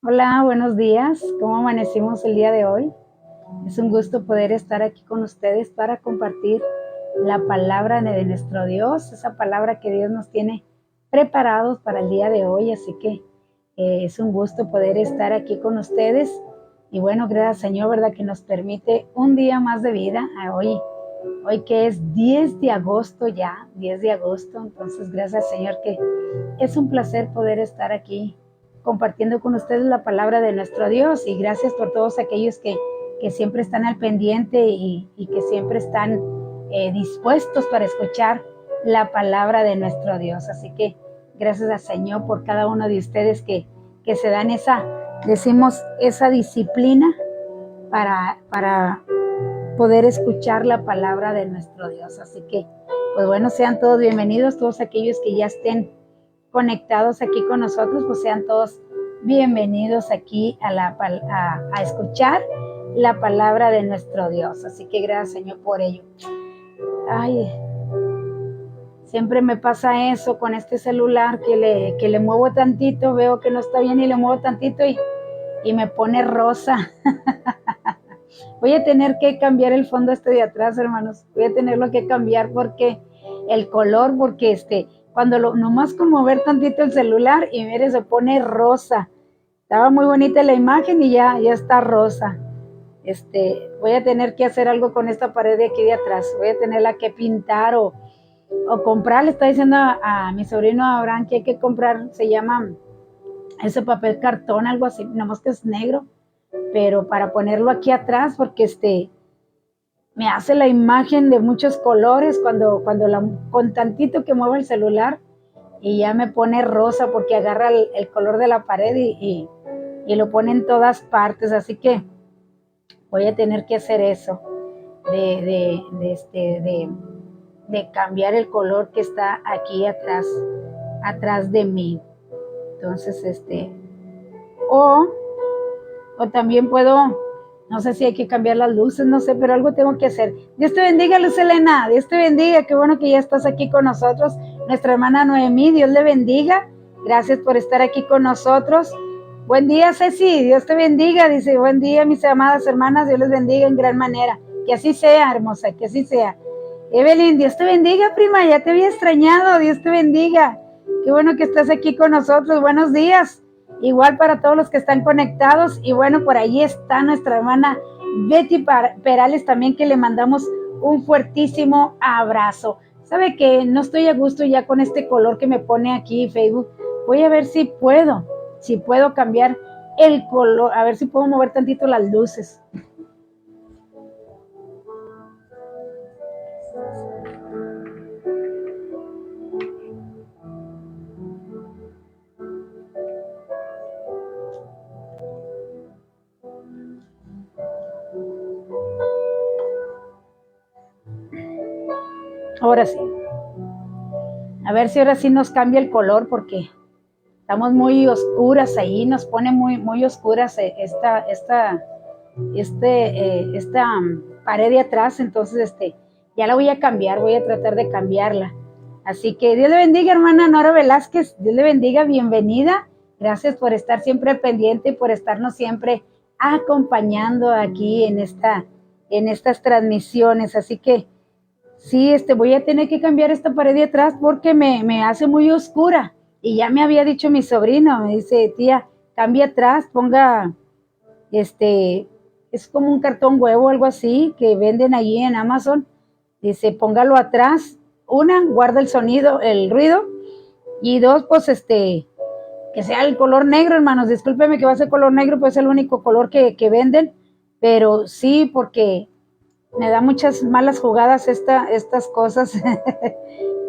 Hola, buenos días. ¿Cómo amanecimos el día de hoy? Es un gusto poder estar aquí con ustedes para compartir la palabra de nuestro Dios, esa palabra que Dios nos tiene preparados para el día de hoy. Así que es un gusto poder estar aquí con ustedes. Y bueno, gracias Señor, ¿verdad? Que nos permite un día más de vida. Hoy que es 10 de agosto ya, 10 de agosto. Entonces, gracias Señor que es un placer poder estar aquí compartiendo con ustedes la palabra de nuestro Dios, y gracias por todos aquellos que siempre están al pendiente y que siempre están dispuestos para escuchar la palabra de nuestro Dios. Así que gracias al Señor por cada uno de ustedes que se dan esa disciplina para poder escuchar la palabra de nuestro Dios. Así que, pues bueno, sean todos bienvenidos, todos aquellos que ya estén conectados aquí con nosotros, pues sean todos bienvenidos aquí a escuchar la palabra de nuestro Dios. Así que gracias Señor por ello. Ay, siempre me pasa eso con este celular que le muevo tantito, veo que no está bien y le muevo tantito y me pone rosa. Voy a tener que cambiar el fondo de atrás, hermanos. Voy a tenerlo que cambiar porque el color, porque cuando nomás con mover tantito el celular y mire, se pone rosa. Estaba muy bonita la imagen y ya está rosa. Voy a tener que hacer algo con esta pared de aquí de atrás. Voy a tenerla que pintar o comprar. Le está diciendo a mi sobrino Abraham que hay que comprar, se llama ese papel cartón, algo así, nomás que es negro, pero para ponerlo aquí atrás, porque me hace la imagen de muchos colores con tantito que muevo el celular y ya me pone rosa porque agarra el color de la pared y lo pone en todas partes. Así que voy a tener que hacer eso, de cambiar el color que está aquí atrás de mí. Entonces, o también puedo, no sé si hay que cambiar las luces, no sé, pero algo tengo que hacer. Dios te bendiga, Luz Elena, Dios te bendiga, qué bueno que ya estás aquí con nosotros. Nuestra hermana Noemí, Dios le bendiga, gracias por estar aquí con nosotros. Buen día, Ceci, Dios te bendiga, dice, buen día, mis amadas hermanas, Dios les bendiga en gran manera. Que así sea, hermosa, que así sea. Evelyn, Dios te bendiga, prima, ya te había extrañado, Dios te bendiga. Qué bueno que estás aquí con nosotros, buenos días. Igual para todos los que están conectados. Y bueno, por ahí está nuestra hermana Betty Perales también, que le mandamos un fuertísimo abrazo. Sabe que no estoy a gusto ya con este color que me pone aquí Facebook. Voy a ver si puedo cambiar el color, a ver si puedo mover tantito las luces. Ahora sí. A ver si ahora sí nos cambia el color, porque estamos muy oscuras ahí, nos pone muy, muy oscuras esta pared de atrás. Entonces, ya la voy a cambiar, voy a tratar de cambiarla. Así que Dios le bendiga, hermana Nora Velázquez, Dios le bendiga, bienvenida. Gracias por estar siempre pendiente y por estarnos siempre acompañando aquí en estas transmisiones. Así que sí, voy a tener que cambiar esta pared de atrás porque me hace muy oscura. Y ya me había dicho mi sobrino, me dice, tía, cambia atrás, ponga, es como un cartón huevo, algo así, que venden allí en Amazon. Dice, póngalo atrás. Una, guarda el sonido, el ruido. Y dos, pues que sea el color negro, hermanos. Discúlpeme que va a ser color negro, pues es el único color que venden. Pero sí, porque me da muchas malas jugadas estas cosas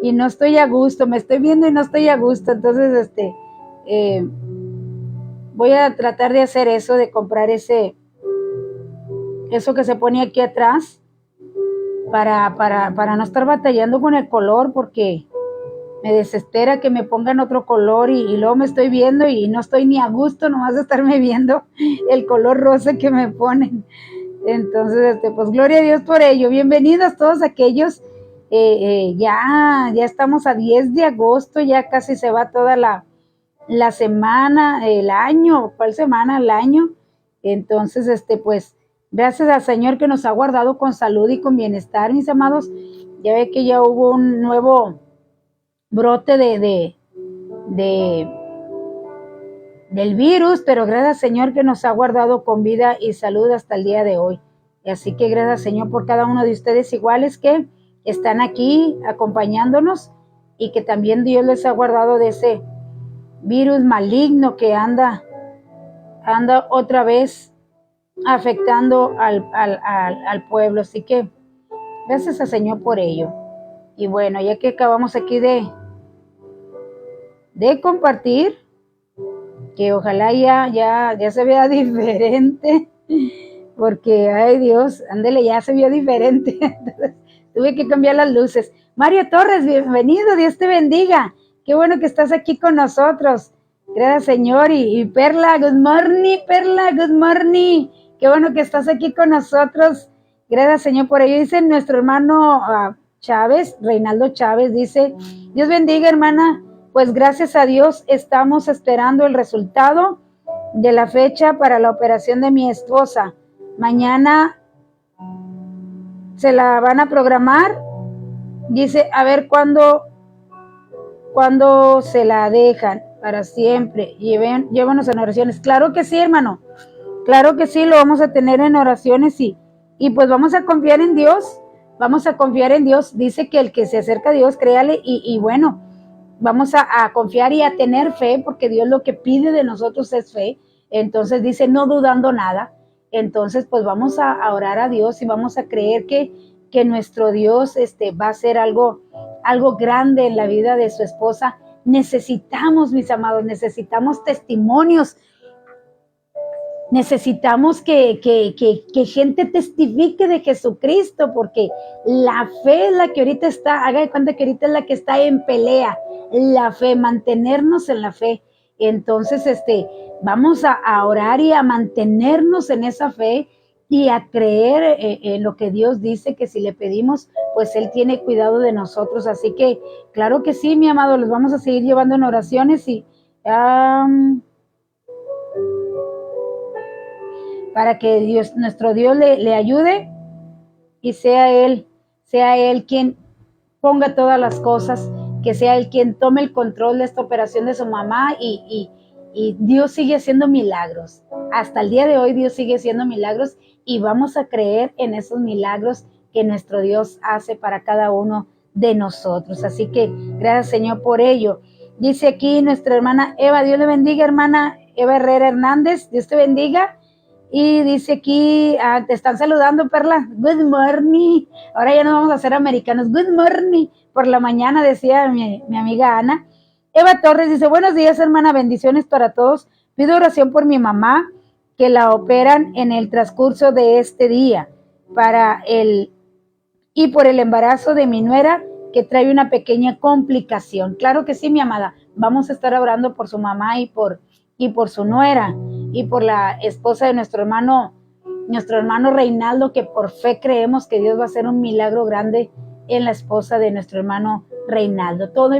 y no estoy a gusto, me estoy viendo y no estoy a gusto. Entonces, voy a tratar de hacer eso, de comprar eso que se pone aquí atrás para no estar batallando con el color, porque me desespera que me pongan otro color y luego me estoy viendo y no estoy ni a gusto nomás de estarme viendo el color rosa que me ponen. Entonces, pues gloria a Dios por ello. Bienvenidos todos aquellos. Ya estamos a 10 de agosto, ya casi se va toda la semana, el año, ¿cuál semana? El año. Entonces, pues, gracias al Señor que nos ha guardado con salud y con bienestar, mis amados. Ya ve que ya hubo un nuevo brote del virus, pero gracias al Señor que nos ha guardado con vida y salud hasta el día de hoy. Y así que gracias al Señor por cada uno de ustedes iguales que están aquí acompañándonos y que también Dios les ha guardado de ese virus maligno que anda otra vez afectando al pueblo. Así que gracias al Señor por ello. Y bueno, ya que acabamos aquí de compartir, que ojalá ya se vea diferente, porque, ay Dios, ándele, ya se vio diferente. Entonces, tuve que cambiar las luces. Mario Torres, bienvenido, Dios te bendiga. Qué bueno que estás aquí con nosotros. Gracias, Señor. Y Perla, good morning, Perla, good morning. Qué bueno que estás aquí con nosotros. Gracias, Señor, por ello. Dice nuestro hermano Chávez, Reinaldo Chávez, dice, Dios bendiga, hermana. Pues gracias a Dios estamos esperando el resultado de la fecha para la operación de mi esposa. Mañana se la van a programar. Dice, a ver cuándo se la dejan para siempre. Llévanos en oraciones. Claro que sí, hermano. Claro que sí, lo vamos a tener en oraciones y pues vamos a confiar en Dios. Vamos a confiar en Dios. Dice que el que se acerca a Dios, créale y bueno, vamos a confiar y a tener fe, porque Dios lo que pide de nosotros es fe. Entonces dice, no dudando nada. Entonces, pues vamos a orar a Dios y vamos a creer que nuestro Dios va a hacer algo grande en la vida de su esposa. Necesitamos, mis amados, necesitamos testimonios. Necesitamos que gente testifique de Jesucristo, porque la fe es la que ahorita está, haga de cuenta que ahorita es la que está en pelea, la fe, mantenernos en la fe. Entonces, vamos a orar y a mantenernos en esa fe y a creer en lo que Dios dice, que si le pedimos, pues Él tiene cuidado de nosotros. Así que, claro que sí, mi amado, los vamos a seguir llevando en oraciones y para que Dios, nuestro Dios le ayude y sea Él quien ponga todas las cosas, que sea Él quien tome el control de esta operación de su mamá y Dios sigue haciendo milagros. Hasta el día de hoy Dios sigue haciendo milagros y vamos a creer en esos milagros que nuestro Dios hace para cada uno de nosotros. Así que gracias, Señor, por ello. Dice aquí nuestra hermana Eva, Dios le bendiga, hermana Eva Herrera Hernández, Dios te bendiga. Y dice aquí, te están saludando, Perla, good morning. Ahora ya nos vamos a hacer americanos, good morning. Por la mañana decía mi amiga Ana. Eva Torres dice, buenos días, hermana, bendiciones para todos. Pido oración por mi mamá, que la operan en el transcurso de este día, y por el embarazo de mi nuera, que trae una pequeña complicación. Claro que sí, mi amada, vamos a estar orando por su mamá y por su nuera, y por la esposa de nuestro hermano Reinaldo, que por fe creemos que Dios va a hacer un milagro grande en la esposa de nuestro hermano Reinaldo. Toda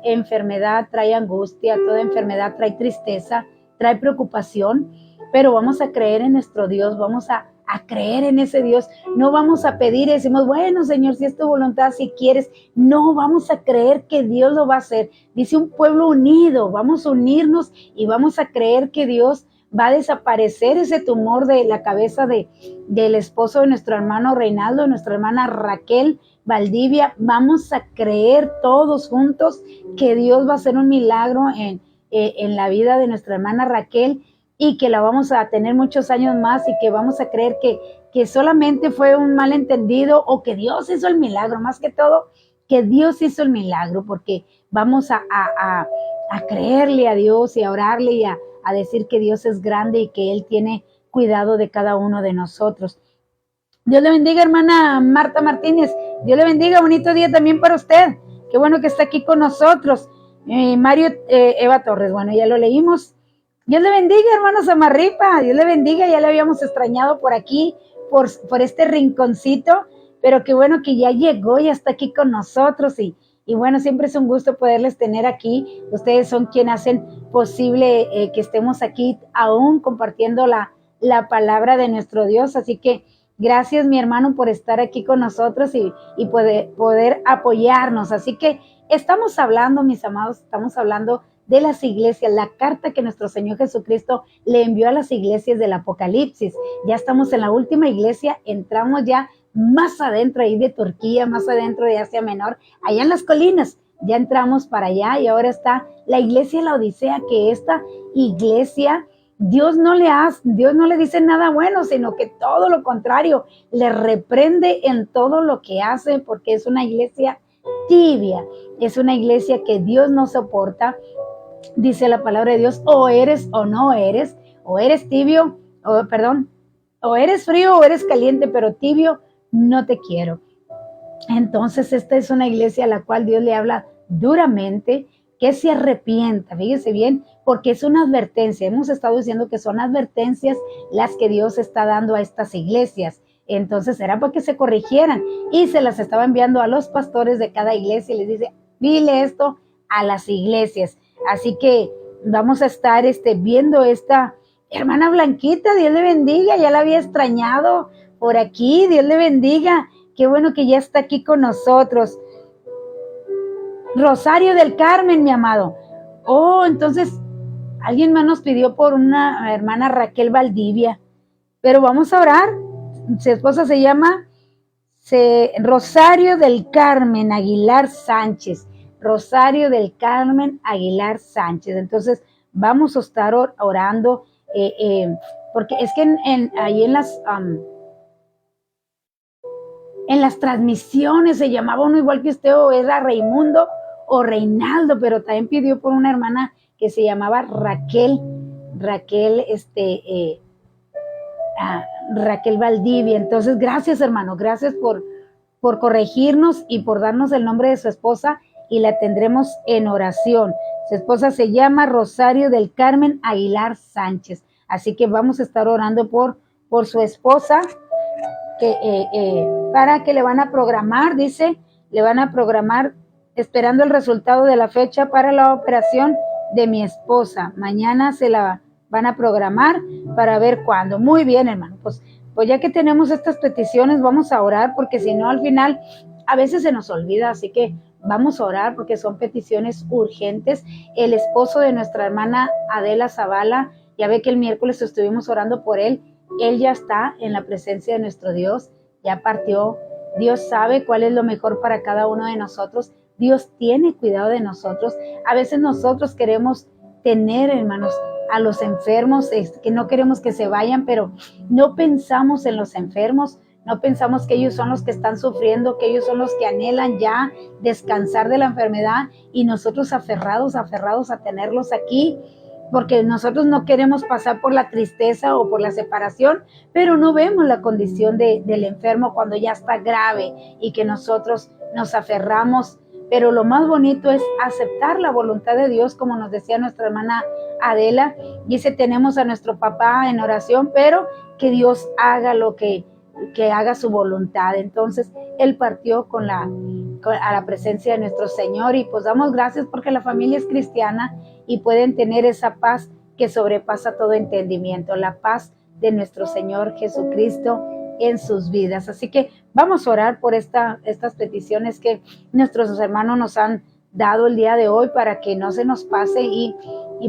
enfermedad trae angustia, toda enfermedad trae tristeza, trae preocupación, pero vamos a creer en nuestro Dios, vamos a creer en ese Dios. No vamos a pedir y decimos, bueno, Señor, si es tu voluntad, si quieres. No, vamos a creer que Dios lo va a hacer. Dice un pueblo unido, vamos a unirnos y vamos a creer que Dios va a desaparecer ese tumor de la cabeza del esposo de nuestro hermano Reinaldo, de nuestra hermana Raquel Valdivia. Vamos a creer todos juntos que Dios va a hacer un milagro en la vida de nuestra hermana Raquel, y que la vamos a tener muchos años más, y que vamos a creer que solamente fue un malentendido, o que Dios hizo el milagro, más que todo, que Dios hizo el milagro, porque vamos a creerle a Dios y a orarle y a decir que Dios es grande y que Él tiene cuidado de cada uno de nosotros. Dios le bendiga, hermana Marta Martínez. Dios le bendiga, bonito día también para usted. Qué bueno que está aquí con nosotros. Mario Eva Torres, bueno, ya lo leímos. Dios le bendiga, hermano Samarripa, Dios le bendiga, ya le habíamos extrañado por aquí, por este rinconcito, pero qué bueno que ya llegó y está aquí con nosotros, y Y bueno, siempre es un gusto poderles tener aquí. Ustedes son quienes hacen posible que estemos aquí aún compartiendo la palabra de nuestro Dios. Así que gracias, mi hermano, por estar aquí con nosotros y poder apoyarnos. Así que estamos hablando, mis amados, estamos hablando de las iglesias, la carta que nuestro Señor Jesucristo le envió a las iglesias del Apocalipsis. Ya estamos en la última iglesia, entramos ya más adentro ahí de Turquía, más adentro de Asia Menor, allá en las colinas, ya entramos para allá y ahora está la iglesia de la Odisea, que esta iglesia Dios no le dice nada bueno, sino que todo lo contrario, le reprende en todo lo que hace, porque es una iglesia tibia, es una iglesia que Dios no soporta. Dice la palabra de Dios, o eres o no eres, o eres tibio, o eres frío o eres caliente, pero tibio no te quiero. Entonces esta es una iglesia a la cual Dios le habla duramente, que se arrepienta, fíjese bien, porque es una advertencia. Hemos estado diciendo que son advertencias las que Dios está dando a estas iglesias. Entonces era para que se corrigieran y se las estaba enviando a los pastores de cada iglesia y les dice, dile esto a las iglesias. Así que vamos a estar viendo esta hermana Blanquita, Dios le bendiga, ya la había extrañado por aquí, Dios le bendiga, qué bueno que ya está aquí con nosotros. Rosario del Carmen, mi amado. Oh, entonces alguien más nos pidió por una hermana Raquel Valdivia, pero vamos a orar. Su esposa se llama Rosario del Carmen Aguilar Sánchez. Rosario del Carmen Aguilar Sánchez. Entonces vamos a estar orando, porque es que ahí en las transmisiones se llamaba uno igual que usted, o era Raimundo o Reinaldo, pero también pidió por una hermana que se llamaba Raquel Valdivia. Entonces, gracias, hermano, gracias por corregirnos y por darnos el nombre de su esposa, y la tendremos en oración. Su esposa se llama Rosario del Carmen Aguilar Sánchez. Así que vamos a estar orando por su esposa, para que le van a programar, dice, le van a programar, esperando el resultado de la fecha para la operación de mi esposa. Mañana se la van a programar para ver cuándo. Muy bien, hermano, pues ya que tenemos estas peticiones, vamos a orar, porque si no, al final a veces se nos olvida. Así que vamos a orar porque son peticiones urgentes. El esposo de nuestra hermana Adela Zavala, ya ve que el miércoles estuvimos orando por él. Él ya está en la presencia de nuestro Dios, ya partió. Dios sabe cuál es lo mejor para cada uno de nosotros. Dios tiene cuidado de nosotros. A veces nosotros queremos tener, hermanos, a los enfermos, que no queremos que se vayan, pero no pensamos en los enfermos, no pensamos que ellos son los que están sufriendo, que ellos son los que anhelan ya descansar de la enfermedad, y nosotros aferrados a tenerlos aquí, porque nosotros no queremos pasar por la tristeza o por la separación, pero no vemos la condición del enfermo cuando ya está grave y que nosotros nos aferramos. Pero lo más bonito es aceptar la voluntad de Dios, como nos decía nuestra hermana Adela. Dice, tenemos a nuestro papá en oración, pero que Dios haga lo que haga su voluntad. Entonces, él partió a la presencia de nuestro Señor, y pues damos gracias porque la familia es cristiana y pueden tener esa paz que sobrepasa todo entendimiento, la paz de nuestro Señor Jesucristo en sus vidas. Así que vamos a orar por estas peticiones que nuestros hermanos nos han dado el día de hoy, para que no se nos pase y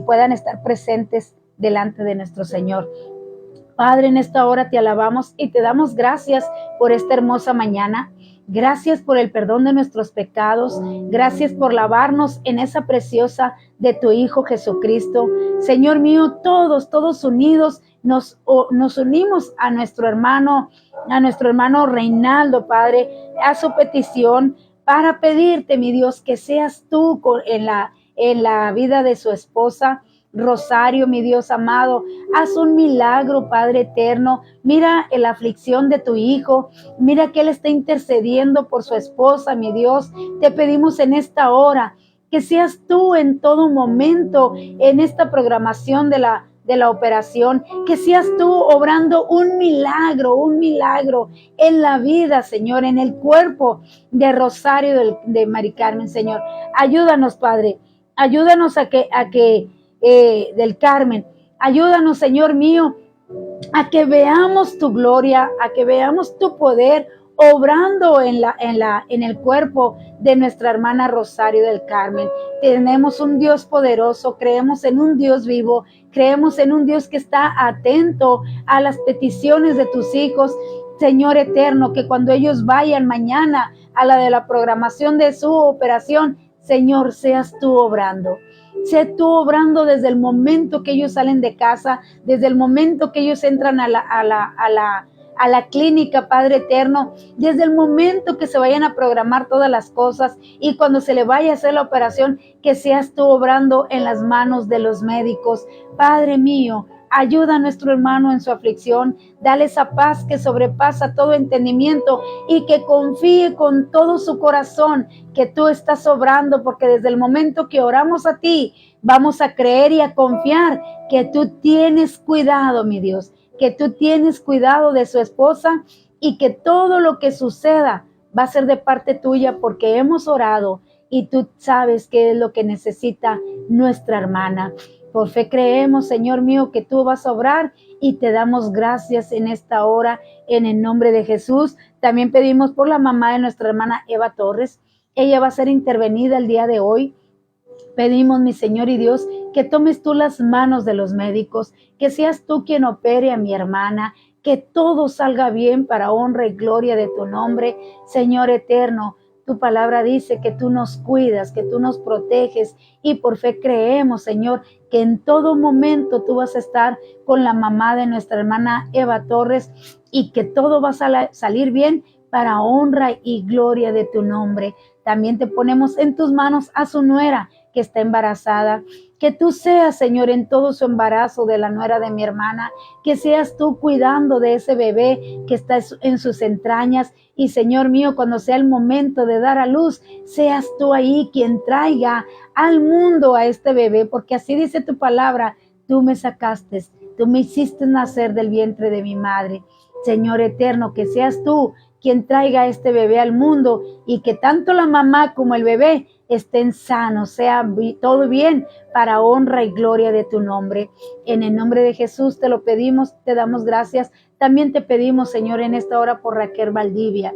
puedan estar presentes delante de nuestro Señor. Padre, en esta hora te alabamos y te damos gracias por esta hermosa mañana. Gracias por el perdón de nuestros pecados. Gracias por lavarnos en esa preciosa de tu Hijo Jesucristo. Señor mío, todos unidos nos unimos a nuestro hermano Reinaldo, Padre, a su petición, para pedirte, mi Dios, que seas tú en la vida de su esposa Rosario, mi Dios amado. Haz un milagro, Padre eterno. Mira la aflicción de tu hijo, mira que él está intercediendo por su esposa, mi Dios. Te pedimos en esta hora que seas tú en todo momento en esta programación de de la operación, que seas tú obrando un milagro en la vida, Señor, en el cuerpo de Rosario de Mari Carmen, Señor. Ayúdanos, Padre, ayúdanos a que del Carmen, ayúdanos, Señor mío, a que veamos tu gloria, a que veamos tu poder obrando en el cuerpo de nuestra hermana Rosario del Carmen. Tenemos un Dios poderoso, creemos en un Dios vivo, creemos en un Dios que está atento a las peticiones de tus hijos, Señor eterno, que cuando ellos vayan mañana a la de la programación de su operación, Señor, seas tú obrando. Sé tú obrando desde el momento que ellos salen de casa, desde el momento que ellos entran a la clínica, Padre eterno, desde el momento que se vayan a programar todas las cosas y cuando se le vaya a hacer la operación, que seas tú obrando en las manos de los médicos. Padre mío, ayuda a nuestro hermano en su aflicción, dale esa paz que sobrepasa todo entendimiento y que confíe con todo su corazón que tú estás obrando, porque desde el momento que oramos a ti, vamos a creer y a confiar que tú tienes cuidado, mi Dios, que tú tienes cuidado de su esposa y que todo lo que suceda va a ser de parte tuya porque hemos orado y tú sabes qué es lo que necesita nuestra hermana. Por fe creemos, Señor mío, que tú vas a obrar y te damos gracias en esta hora en el nombre de Jesús. También pedimos por la mamá de nuestra hermana Eva Torres. Ella va a ser intervenida el día de hoy. Pedimos, mi Señor y Dios, que tomes tú las manos de los médicos, que seas tú quien opere a mi hermana, que todo salga bien para honra y gloria de tu nombre, Señor eterno. Tu palabra dice que tú nos cuidas, que tú nos proteges y por fe creemos, Señor, que en todo momento tú vas a estar con la mamá de nuestra hermana Eva Torres y que todo va a salir bien para honra y gloria de tu nombre. También te ponemos en tus manos a su nuera que está embarazada. Que tú seas, Señor, en todo su embarazo de la nuera de mi hermana, que seas tú cuidando de ese bebé que está en sus entrañas y, Señor mío, cuando sea el momento de dar a luz, seas tú ahí quien traiga al mundo a este bebé, porque así dice tu palabra, tú me sacaste, tú me hiciste nacer del vientre de mi madre. Señor eterno, que seas tú quien traiga a este bebé al mundo y que tanto la mamá como el bebé estén sanos, sea todo bien para honra y gloria de tu nombre. En el nombre de Jesús te lo pedimos, te damos gracias. También te pedimos, Señor, en esta hora por Raquel Valdivia.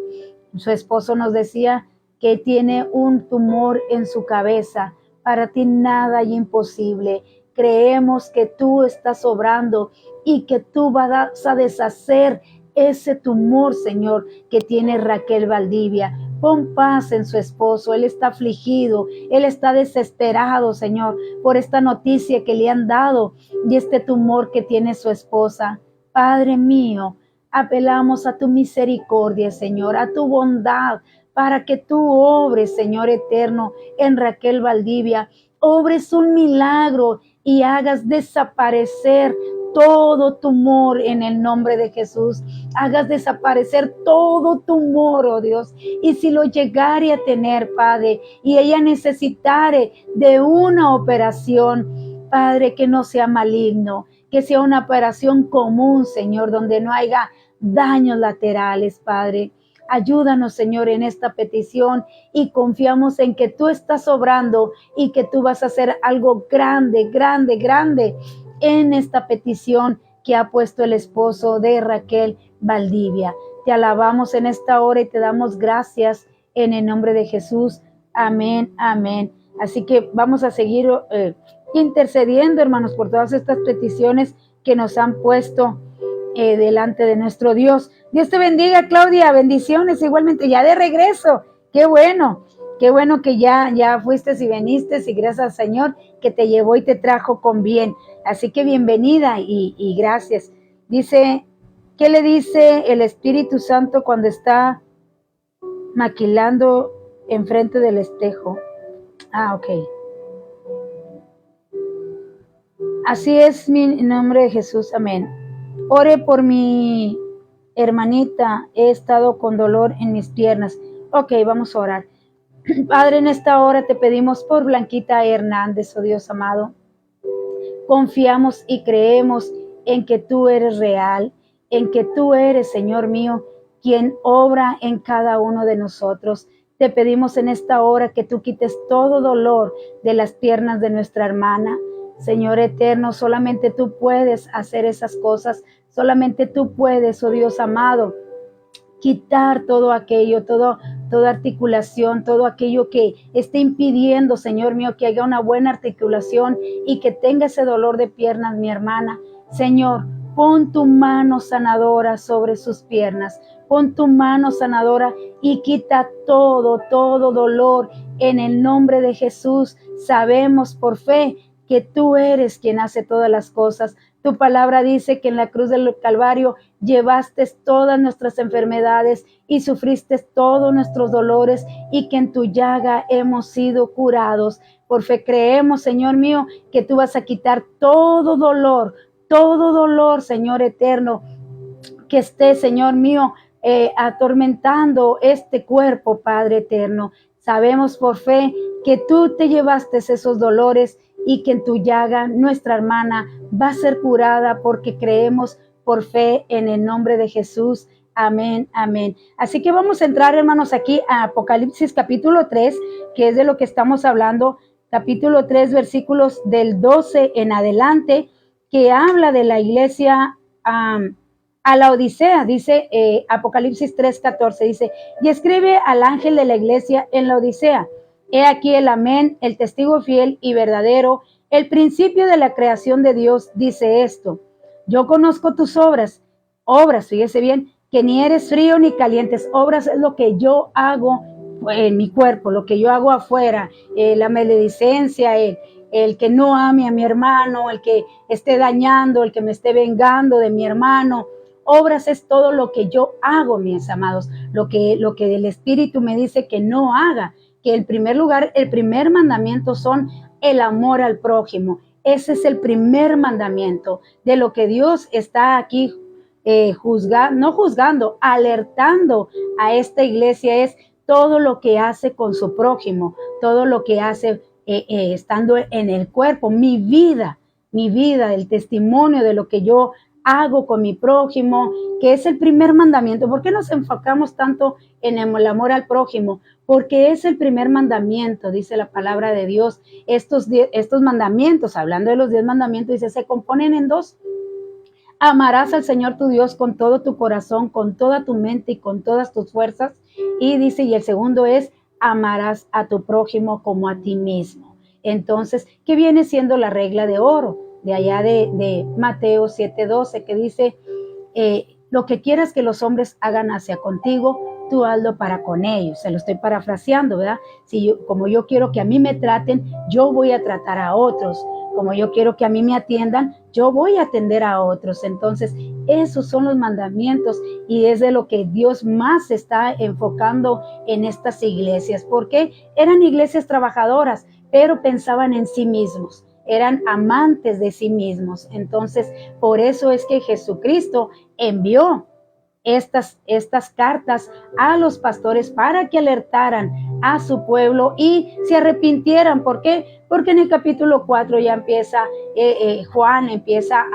Su esposo nos decía que tiene un tumor en su cabeza. Para ti nada hay imposible. Creemos que tú estás obrando y que tú vas a deshacer ese tumor, Señor, que tiene Raquel Valdivia. Pon paz en su esposo, él está afligido, él está desesperado, Señor, por esta noticia que le han dado y este tumor que tiene su esposa. Padre mío, apelamos a tu misericordia, Señor, a tu bondad, para que tú obres, Señor eterno, en Raquel Valdivia, obres un milagro y hagas desaparecer todo tumor en el nombre de Jesús. Hagas desaparecer todo tumor, oh Dios. Y si lo llegare a tener, Padre, y ella necesitare de una operación, Padre, que no sea maligno, que sea una operación común, Señor, donde no haya daños laterales, Padre. Ayúdanos, Señor, en esta petición y confiamos en que tú estás obrando y que tú vas a hacer algo grande, grande, grande en esta petición que ha puesto el esposo de Raquel Valdivia. Te alabamos en esta hora y te damos gracias en el nombre de Jesús. Amén, amén. Así que vamos a seguir intercediendo, hermanos, por todas estas peticiones que nos han puesto delante de nuestro Dios. Dios te bendiga, Claudia, bendiciones igualmente, ya de regreso, qué bueno que ya fuiste y veniste y gracias al Señor que te llevó y te trajo con bien, así que bienvenida y gracias. Dice, ¿qué le dice el Espíritu Santo cuando está maquilando enfrente del espejo? Ok. Así es mi nombre de Jesús, amén. Ore por mi hermanita, he estado con dolor en mis piernas. Ok, vamos a orar. Padre, en esta hora te pedimos por Blanquita Hernández, oh Dios amado. confiamos y creemos en que tú eres real, en que tú eres, Señor mío, quien obra en cada uno de nosotros. Te pedimos en esta hora que tú quites todo dolor de las piernas de nuestra hermana. Señor eterno, solamente tú puedes hacer esas cosas, solamente tú puedes, oh Dios amado, quitar todo aquello, toda articulación, todo aquello que esté impidiendo, Señor mío, que haya una buena articulación y que tenga ese dolor de piernas, mi hermana. Señor, pon tu mano sanadora sobre sus piernas, pon tu mano sanadora y quita todo dolor en el nombre de Jesús. Sabemos por fe que tú eres quien hace todas las cosas. Tu palabra dice que en la cruz del Calvario llevaste todas nuestras enfermedades y sufriste todos nuestros dolores y que en tu llaga hemos sido curados. Por fe creemos, Señor mío, que tú vas a quitar todo dolor, Señor eterno, que esté, Señor mío, atormentando este cuerpo, Padre eterno. Sabemos por fe que tú te llevaste esos dolores y que en tu llaga nuestra hermana va a ser curada porque creemos por fe en el nombre de Jesús. Amén, amén. Así que vamos a entrar, hermanos, aquí a Apocalipsis capítulo 3, que es de lo que estamos hablando. Capítulo 3, versículos del 12 en adelante, que habla de la iglesia a la Odisea. Dice Apocalipsis 3:14, dice: y escribe al ángel de la iglesia en la Odisea. He aquí el amén, el testigo fiel y verdadero, el principio de la creación de Dios, dice esto: yo conozco tus obras, fíjese bien, que ni eres frío ni calientes. Obras es lo que yo hago en mi cuerpo, lo que yo hago afuera, la maledicencia, el que no ame a mi hermano, el que esté dañando, el que me esté vengando de mi hermano. Obras es todo lo que yo hago, mis amados, lo que el Espíritu me dice que no haga, que en primer lugar, el primer mandamiento son el amor al prójimo. Ese es el primer mandamiento de lo que Dios está aquí no juzgando, alertando a esta iglesia, es todo lo que hace con su prójimo, todo lo que hace estando en el cuerpo, mi vida, el testimonio de lo que yo hago con mi prójimo, que es el primer mandamiento. ¿Por qué nos enfocamos tanto en el amor al prójimo? Porque es el primer mandamiento, dice la palabra de Dios. Estos mandamientos, hablando de los 10 mandamientos, dice, se componen en 2. Amarás al Señor tu Dios con todo tu corazón, con toda tu mente y con todas tus fuerzas. Y dice, y el segundo es, amarás a tu prójimo como a ti mismo. Entonces, ¿qué viene siendo la regla de oro? De allá de Mateo 7:12, que dice, lo que quieras que los hombres hagan hacia contigo, tú hazlo para con ellos. Se lo estoy parafraseando, ¿verdad? Como yo quiero que a mí me traten, yo voy a tratar a otros. Como yo quiero que a mí me atiendan, yo voy a atender a otros. Entonces, esos son los mandamientos y es de lo que Dios más está enfocando en estas iglesias, porque eran iglesias trabajadoras, pero pensaban en sí mismos, eran amantes de sí mismos. Entonces, por eso es que Jesucristo envió estas cartas a los pastores para que alertaran a su pueblo y se arrepintieran. ¿Por qué? Porque en el capítulo 4 ya empieza, Juan empieza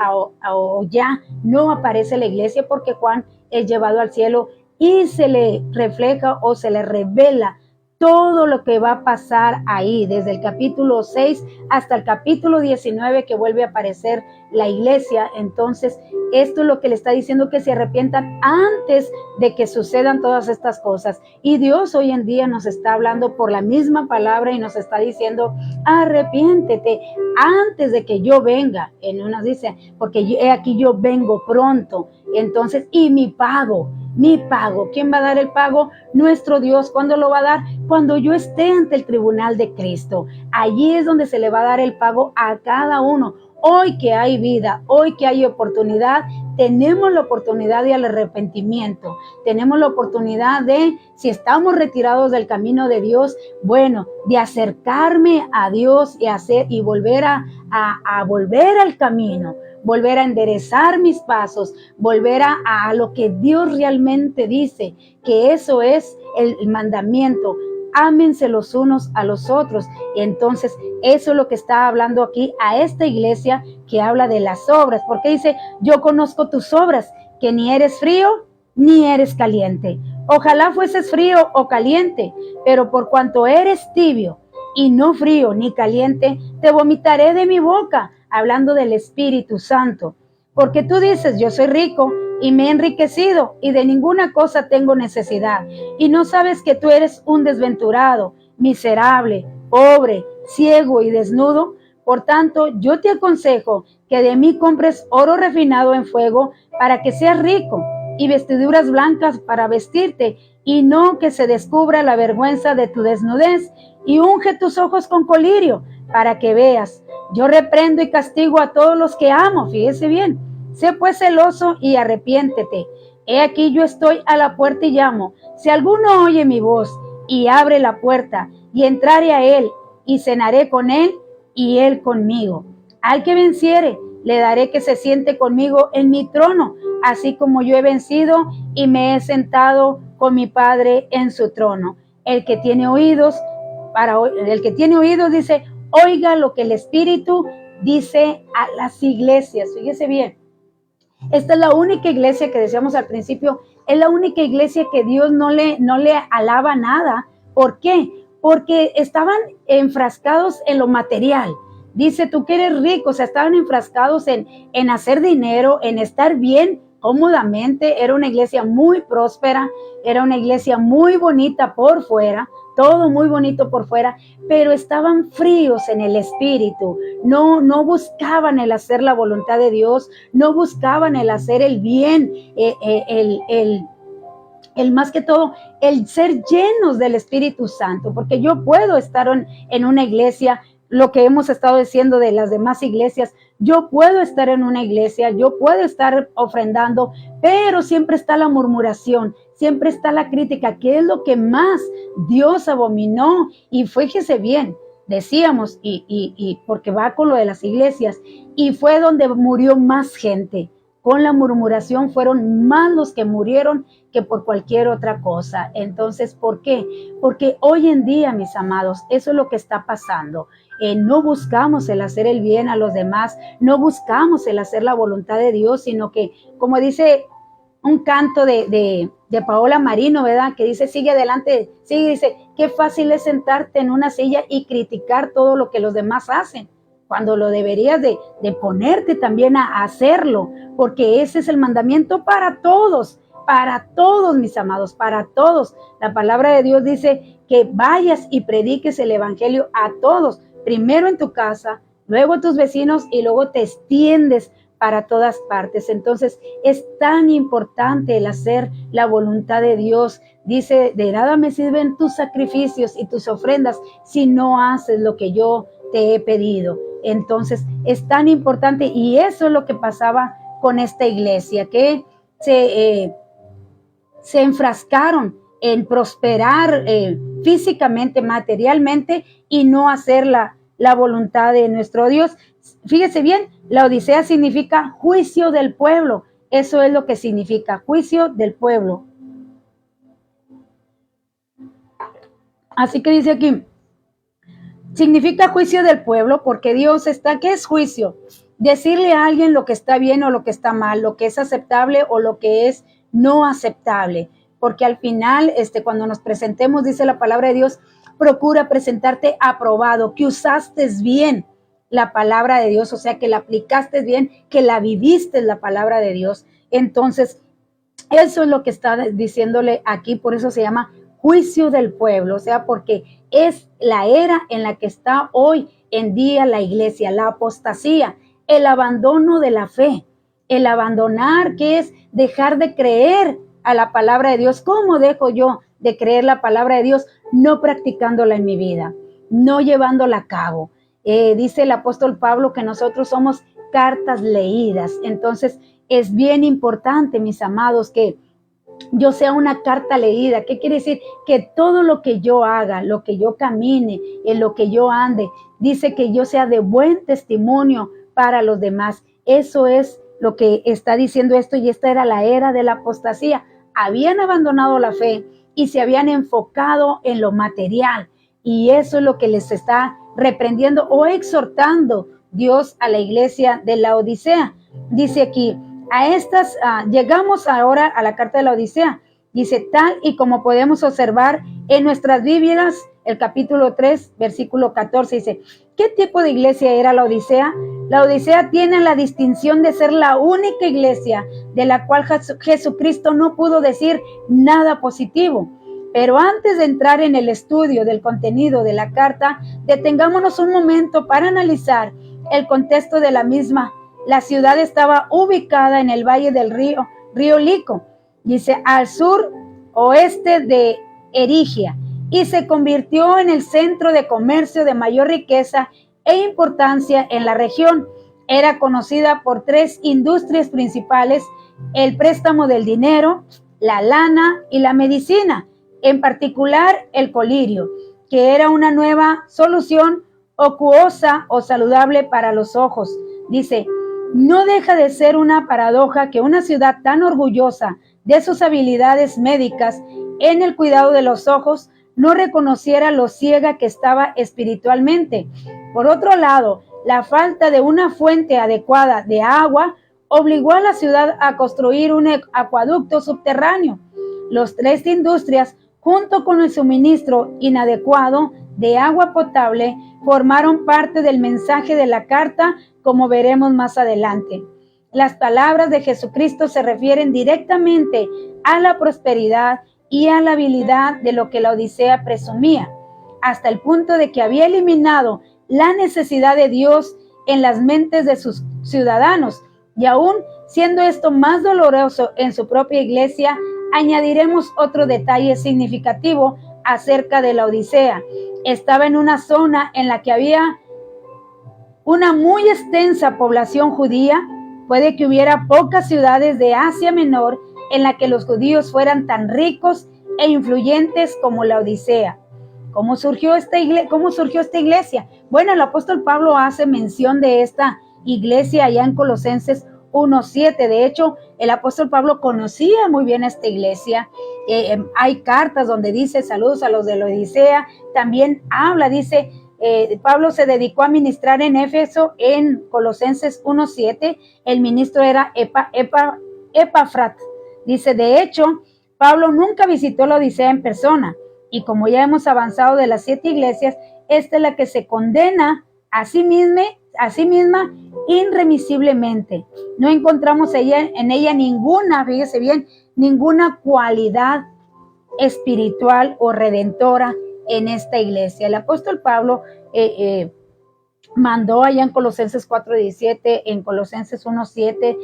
ya no aparece la iglesia porque Juan es llevado al cielo y se le refleja o se le revela todo lo que va a pasar ahí, desde el capítulo 6 hasta el capítulo 19 que vuelve a aparecer la iglesia. Entonces, esto es lo que le está diciendo, que se arrepientan antes de que sucedan todas estas cosas. Y Dios hoy en día nos está hablando por la misma palabra y nos está diciendo, arrepiéntete antes de que yo venga. En unas dice, porque aquí yo vengo pronto. Entonces, y mi pago. ¿Quién va a dar el pago? Nuestro Dios. ¿Cuándo lo va a dar? Cuando yo esté ante el tribunal de Cristo. Allí es donde se le va a dar el pago a cada uno. Hoy que hay vida, hoy que hay oportunidad, tenemos la oportunidad del arrepentimiento. Tenemos la oportunidad de, si estamos retirados del camino de Dios, bueno, de acercarme a Dios y volver a volver al camino, volver a enderezar mis pasos, volver a lo que Dios realmente dice, que eso es el mandamiento. ámense los unos a los otros. Y entonces eso es lo que está hablando aquí a esta iglesia que habla de las obras, porque dice, yo conozco tus obras, que ni eres frío ni eres caliente. Ojalá fueses frío o caliente, pero por cuanto eres tibio y no frío ni caliente, te vomitaré de mi boca, hablando del Espíritu Santo. Porque tú dices, yo soy rico y me he enriquecido y de ninguna cosa tengo necesidad. Y no sabes que tú eres un desventurado, miserable, pobre, ciego y desnudo. Por tanto, yo te aconsejo que de mí compres oro refinado en fuego para que seas rico, y vestiduras blancas para vestirte, y no que se descubra la vergüenza de tu desnudez, y unge tus ojos con colirio para que veas. Yo reprendo y castigo a todos los que amo. Fíjese bien. Sé pues celoso y arrepiéntete. He aquí yo estoy a la puerta y llamo. Si alguno oye mi voz y abre la puerta, y entraré a él y cenaré con él y él conmigo. Al que venciere, le daré que se siente conmigo en mi trono, así como yo he vencido y me he sentado con mi Padre en su trono. El que tiene oídos, dice, oiga lo que el Espíritu dice a las iglesias. Fíjese bien. Esta es la única iglesia que decíamos al principio, es la única iglesia que Dios no le alaba nada. ¿Por qué? Porque estaban enfrascados en lo material. Dice, tú que eres rico, o sea, estaban enfrascados en hacer dinero, en estar bien cómodamente. Era una iglesia muy próspera, era una iglesia muy bonita por fuera, todo muy bonito por fuera, pero estaban fríos en el espíritu. No buscaban el hacer la voluntad de Dios, no buscaban el hacer el bien, el más que todo, el ser llenos del Espíritu Santo, porque yo puedo estar en una iglesia, lo que hemos estado diciendo de las demás iglesias, yo puedo estar en una iglesia, yo puedo estar ofrendando, pero siempre está la murmuración, siempre está la crítica, que es lo que más Dios abominó. Y fíjese bien, decíamos, y porque va con lo de las iglesias, y fue donde murió más gente. Con la murmuración fueron más los que murieron que por cualquier otra cosa. Entonces, ¿por qué? Porque hoy en día, mis amados, eso es lo que está pasando. No buscamos el hacer el bien a los demás, no buscamos el hacer la voluntad de Dios, sino que, como dice un canto de Paola Marino, ¿verdad? Que dice, sigue adelante, sigue, dice, qué fácil es sentarte en una silla y criticar todo lo que los demás hacen, cuando lo deberías de ponerte también a hacerlo, porque ese es el mandamiento para todos, mis amados, para todos. La palabra de Dios dice que vayas y prediques el evangelio a todos, primero en tu casa, luego a tus vecinos y luego te extiendes para todas partes. Entonces es tan importante el hacer la voluntad de Dios. Dice, de nada me sirven tus sacrificios y tus ofrendas si no haces lo que yo te he pedido. Entonces es tan importante, y eso es lo que pasaba con esta iglesia, que se enfrascaron en prosperar físicamente, materialmente, y no hacer la voluntad de nuestro Dios. Fíjese bien, la Odisea significa juicio del pueblo. Eso es lo que significa, juicio del pueblo. Así que dice aquí, significa juicio del pueblo, porque Dios está, ¿qué es juicio? Decirle a alguien lo que está bien o lo que está mal, lo que es aceptable o lo que es no aceptable, porque al final, cuando nos presentemos, dice la palabra de Dios, procura presentarte aprobado, que usaste bien la palabra de Dios, o sea, que la aplicaste bien, que la viviste la palabra de Dios. Entonces, eso es lo que está diciéndole aquí, por eso se llama juicio del pueblo, o sea, porque es la era en la que está hoy en día la iglesia, la apostasía, el abandono de la fe, el abandonar, que es dejar de creer a la palabra de Dios. ¿Cómo dejo yo de creer la palabra de Dios? No practicándola en mi vida, no llevándola a cabo. Dice el apóstol Pablo que nosotros somos cartas leídas. Entonces es bien importante, mis amados, que yo sea una carta leída. ¿Qué quiere decir? Que todo lo que yo haga, lo que yo camine, en lo que yo ande, dice que yo sea de buen testimonio para los demás. Eso es lo que está diciendo esto, y esta era la era de la apostasía. Habían abandonado la fe, y se habían enfocado en lo material. Y eso es lo que les está reprendiendo o exhortando Dios a la iglesia de la Odisea. Dice aquí, llegamos ahora a la carta de la Odisea. Dice, tal y como podemos observar en nuestras Biblias, el capítulo 3, versículo 14, dice, ¿qué tipo de iglesia era la Odisea? La Odisea tiene la distinción de ser la única iglesia de la cual Jesucristo no pudo decir nada positivo. Pero antes de entrar en el estudio del contenido de la carta, detengámonos un momento para analizar el contexto de la misma. La ciudad estaba ubicada en el valle del río Lico, dice, al sur oeste de Erigia, y se convirtió en el centro de comercio de mayor riqueza e importancia en la región. Era conocida por 3 industrias principales: el préstamo del dinero, la lana y la medicina, en particular el colirio, que era una nueva solución acuosa o saludable para los ojos. Dice, no deja de ser una paradoja que una ciudad tan orgullosa de sus habilidades médicas en el cuidado de los ojos no reconociera lo ciega que estaba espiritualmente. Por otro lado, la falta de una fuente adecuada de agua obligó a la ciudad a construir un acueducto subterráneo. Las 3 industrias, junto con el suministro inadecuado de agua potable, formaron parte del mensaje de la carta, como veremos más adelante. Las palabras de Jesucristo se refieren directamente a la prosperidad y a la habilidad de lo que la Odisea presumía, hasta el punto de que había eliminado la necesidad de Dios en las mentes de sus ciudadanos, y aún siendo esto más doloroso en su propia iglesia, añadiremos otro detalle significativo acerca de la Odisea. Estaba en una zona en la que había una muy extensa población judía. Puede que hubiera pocas ciudades de Asia Menor en la que los judíos fueran tan ricos e influyentes como la Odisea. ¿Cómo surgió esta iglesia? Bueno, el apóstol Pablo hace mención de esta iglesia allá en Colosenses 1:7. De hecho, el apóstol Pablo conocía muy bien esta iglesia. Hay cartas donde dice saludos a los de la Odisea. También dice, Pablo se dedicó a ministrar en Éfeso en Colosenses 1:7. El ministro era Epafrat. Dice, de hecho, Pablo nunca visitó la Odisea en persona. Y como ya hemos avanzado de las 7 iglesias, esta es la que se condena a sí misma irremisiblemente. No encontramos en ella ninguna, fíjese bien, ninguna cualidad espiritual o redentora en esta iglesia. El apóstol Pablo mandó allá en Colosenses 4:17, en Colosenses 1:7,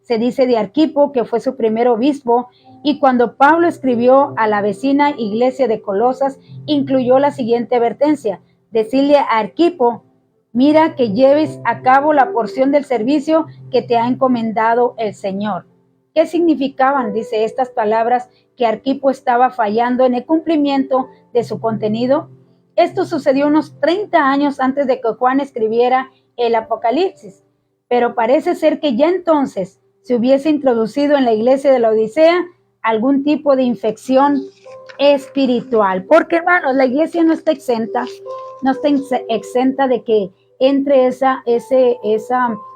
se dice de Arquipo, que fue su primer obispo, y cuando Pablo escribió a la vecina iglesia de Colosas, incluyó la siguiente advertencia: decirle a Arquipo, mira que lleves a cabo la porción del servicio que te ha encomendado el Señor. ¿Qué significaban? Dice estas palabras, que Arquipo estaba fallando en el cumplimiento de su contenido. Esto sucedió unos 30 años antes de que Juan escribiera el Apocalipsis, pero parece ser que ya entonces se hubiese introducido en la iglesia de la Odisea algún tipo de infección espiritual. Porque, hermanos, la iglesia no está exenta de que entre esa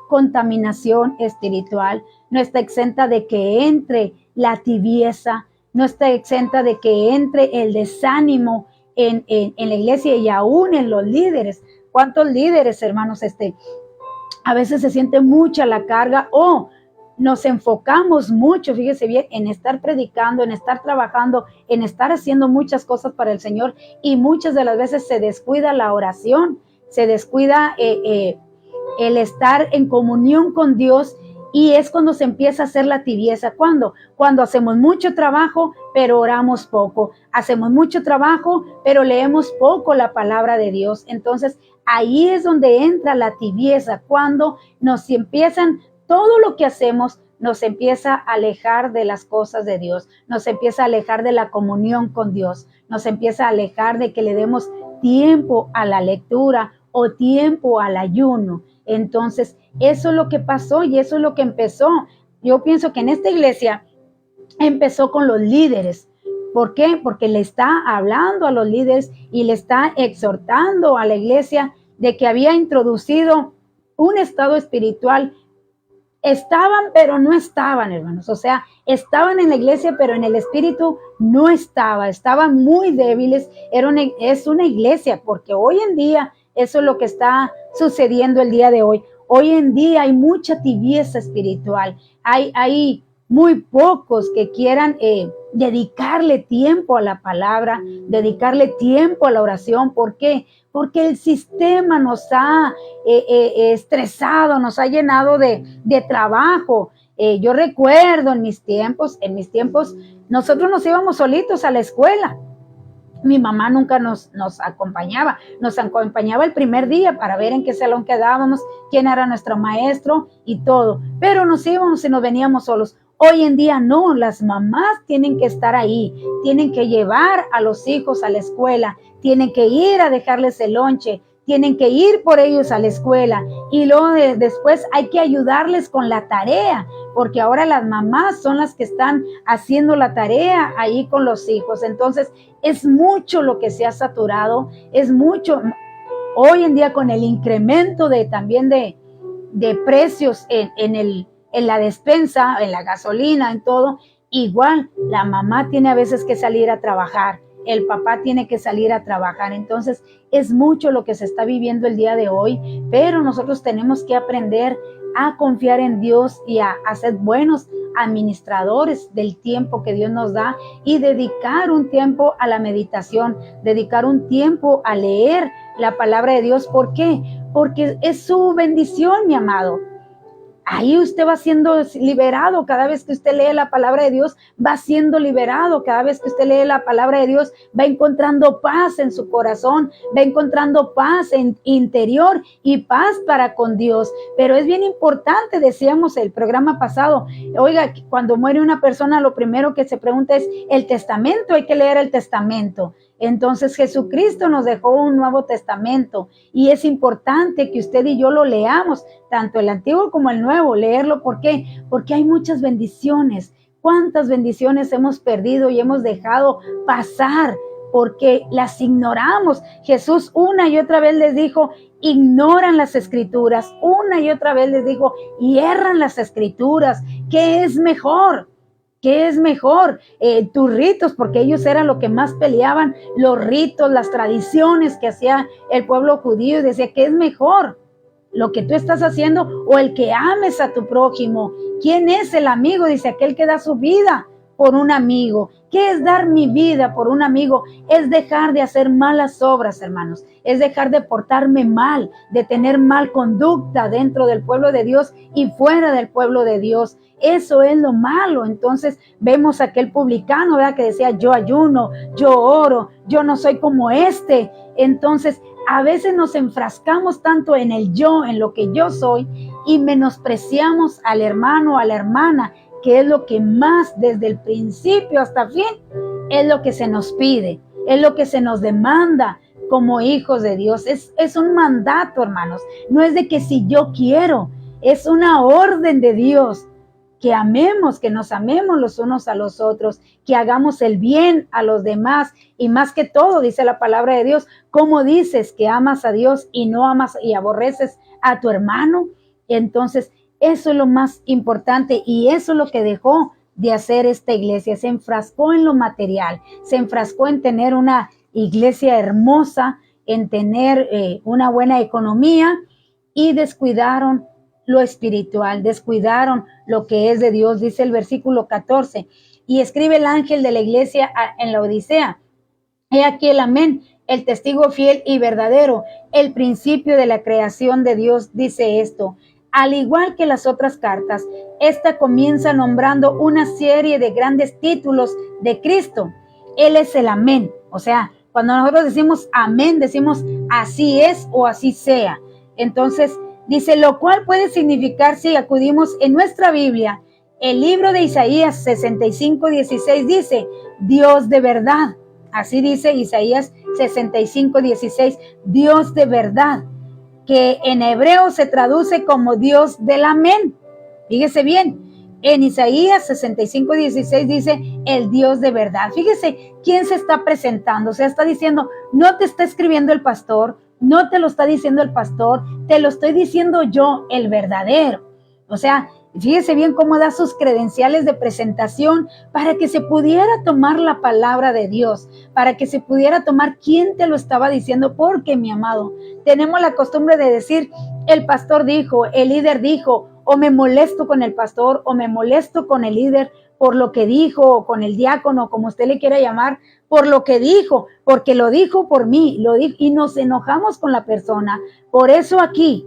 contaminación espiritual, no está exenta de que entre la tibieza, no está exenta de que entre el desánimo en la iglesia y aún en los líderes. ¿Cuántos líderes, hermanos, a veces se siente mucha la carga o nos enfocamos mucho, fíjese bien, en estar predicando, en estar trabajando, en estar haciendo muchas cosas para el Señor, y muchas de las veces se descuida la oración, se descuida el estar en comunión con Dios, y es cuando se empieza a hacer la tibieza. ¿Cuándo? Cuando hacemos mucho trabajo, pero oramos poco. Hacemos mucho trabajo, pero leemos poco la palabra de Dios. Entonces, ahí es donde entra la tibieza, cuando todo lo que hacemos nos empieza a alejar de las cosas de Dios, nos empieza a alejar de la comunión con Dios, nos empieza a alejar de que le demos tiempo a la lectura o tiempo al ayuno. Entonces, eso es lo que pasó y eso es lo que empezó. Yo pienso que en esta iglesia empezó con los líderes, ¿Por qué? Porque le está hablando a los líderes y le está exhortando a la iglesia de que había introducido un estado espiritual. Estaban, pero no estaban, hermanos. O sea, estaban en la iglesia, pero en el espíritu no estaban muy débiles. Es una iglesia, porque hoy en día eso es lo que está sucediendo el día de hoy. Hoy en día hay mucha tibieza espiritual. Hay muy pocos que quieran dedicarle tiempo a la palabra, dedicarle tiempo a la oración. ¿Por qué? Porque el sistema nos ha estresado, nos ha llenado de trabajo. Yo recuerdo en mis tiempos, nosotros nos íbamos solitos a la escuela. Mi mamá nunca nos acompañaba el primer día para ver en qué salón quedábamos, quién era nuestro maestro y todo, pero nos íbamos y nos veníamos solos. Hoy en día no, las mamás tienen que estar ahí, tienen que llevar a los hijos a la escuela, tienen que ir a dejarles el lonche, tienen que ir por ellos a la escuela y luego después hay que ayudarles con la tarea, porque ahora las mamás son las que están haciendo la tarea ahí con los hijos. Entonces es mucho lo que se ha saturado, es mucho. Hoy en día con el incremento también de precios en la despensa, en la gasolina, en todo, igual la mamá tiene a veces que salir a trabajar, el papá tiene que salir a trabajar. Entonces es mucho lo que se está viviendo el día de hoy, pero nosotros tenemos que aprender a confiar en Dios y a ser buenos administradores del tiempo que Dios nos da y dedicar un tiempo a la meditación, dedicar un tiempo a leer la palabra de Dios. ¿Por qué? Porque es su bendición, mi amado. Ahí usted va siendo liberado. Cada vez que usted lee la palabra de Dios, va siendo liberado. Cada vez que usted lee la palabra de Dios, va encontrando paz en su corazón, va encontrando paz interior y paz para con Dios. Pero es bien importante, decíamos el programa pasado, oiga, cuando muere una persona, lo primero que se pregunta es el testamento, hay que leer el testamento. Entonces Jesucristo nos dejó un Nuevo Testamento y es importante que usted y yo lo leamos, tanto el Antiguo como el Nuevo, leerlo. ¿Por qué? Porque hay muchas bendiciones. ¿Cuántas bendiciones hemos perdido y hemos dejado pasar porque las ignoramos? Jesús una y otra vez les dijo, ignoran las Escrituras. Una y otra vez les dijo, hierran las Escrituras. ¿Qué es mejor? ¿Qué es mejor? Tus ritos, porque ellos eran lo que más peleaban, los ritos, las tradiciones que hacía el pueblo judío, y decía, ¿qué es mejor? ¿Lo que tú estás haciendo o el que ames a tu prójimo? ¿Quién es el amigo? Dice, aquel que da su vida por un amigo. ¿Qué es dar mi vida por un amigo? Es dejar de hacer malas obras, hermanos. Es dejar de portarme mal, de tener mal conducta dentro del pueblo de Dios y fuera del pueblo de Dios. Eso es lo malo. Entonces vemos a aquel publicano, ¿verdad?, que decía, yo ayuno, yo oro, yo no soy como este. Entonces a veces nos enfrascamos tanto en el yo, en lo que yo soy, y menospreciamos al hermano o a la hermana, que es lo que más desde el principio hasta el fin es lo que se nos pide, es lo que se nos demanda como hijos de Dios. Es un mandato, hermanos. No es de que si yo quiero, es una orden de Dios. Que amemos, que nos amemos los unos a los otros, que hagamos el bien a los demás y más que todo, dice la palabra de Dios, ¿cómo dices que amas a Dios y no amas y aborreces a tu hermano? Entonces, eso es lo más importante y eso es lo que dejó de hacer esta iglesia. Se enfrascó en lo material, se enfrascó en tener una iglesia hermosa, en tener una buena economía y descuidaron lo espiritual, descuidaron lo que es de Dios. Dice el versículo 14, y escribe el ángel de la iglesia en la Odisea, he aquí el amén, el testigo fiel y verdadero, el principio de la creación de Dios, dice esto. Al igual que las otras cartas, esta comienza nombrando una serie de grandes títulos de Cristo. Él es el amén. O sea, cuando nosotros decimos amén, decimos así es o así sea. Entonces, dice, lo cual puede significar, si acudimos en nuestra Biblia, el libro de Isaías 65:16 dice, Dios de verdad. Así dice Isaías 65:16, Dios de verdad, que en hebreo se traduce como Dios del amén. Fíjese bien, En Isaías 65:16 dice, el Dios de verdad. Fíjese quién se está presentando. O sea, está diciendo, no te está escribiendo el pastor, no te lo está diciendo el pastor, te lo estoy diciendo yo, el verdadero. O sea, fíjese bien cómo da sus credenciales de presentación para que se pudiera tomar la palabra de Dios, para que se pudiera tomar quién te lo estaba diciendo, porque, mi amado, tenemos la costumbre de decir, el pastor dijo, el líder dijo, o me molesto con el pastor, o me molesto con el líder por lo que dijo, o con el diácono, como usted le quiera llamar, por lo que dijo, porque lo dijo por mí, lo dijo, y nos enojamos con la persona. Por eso aquí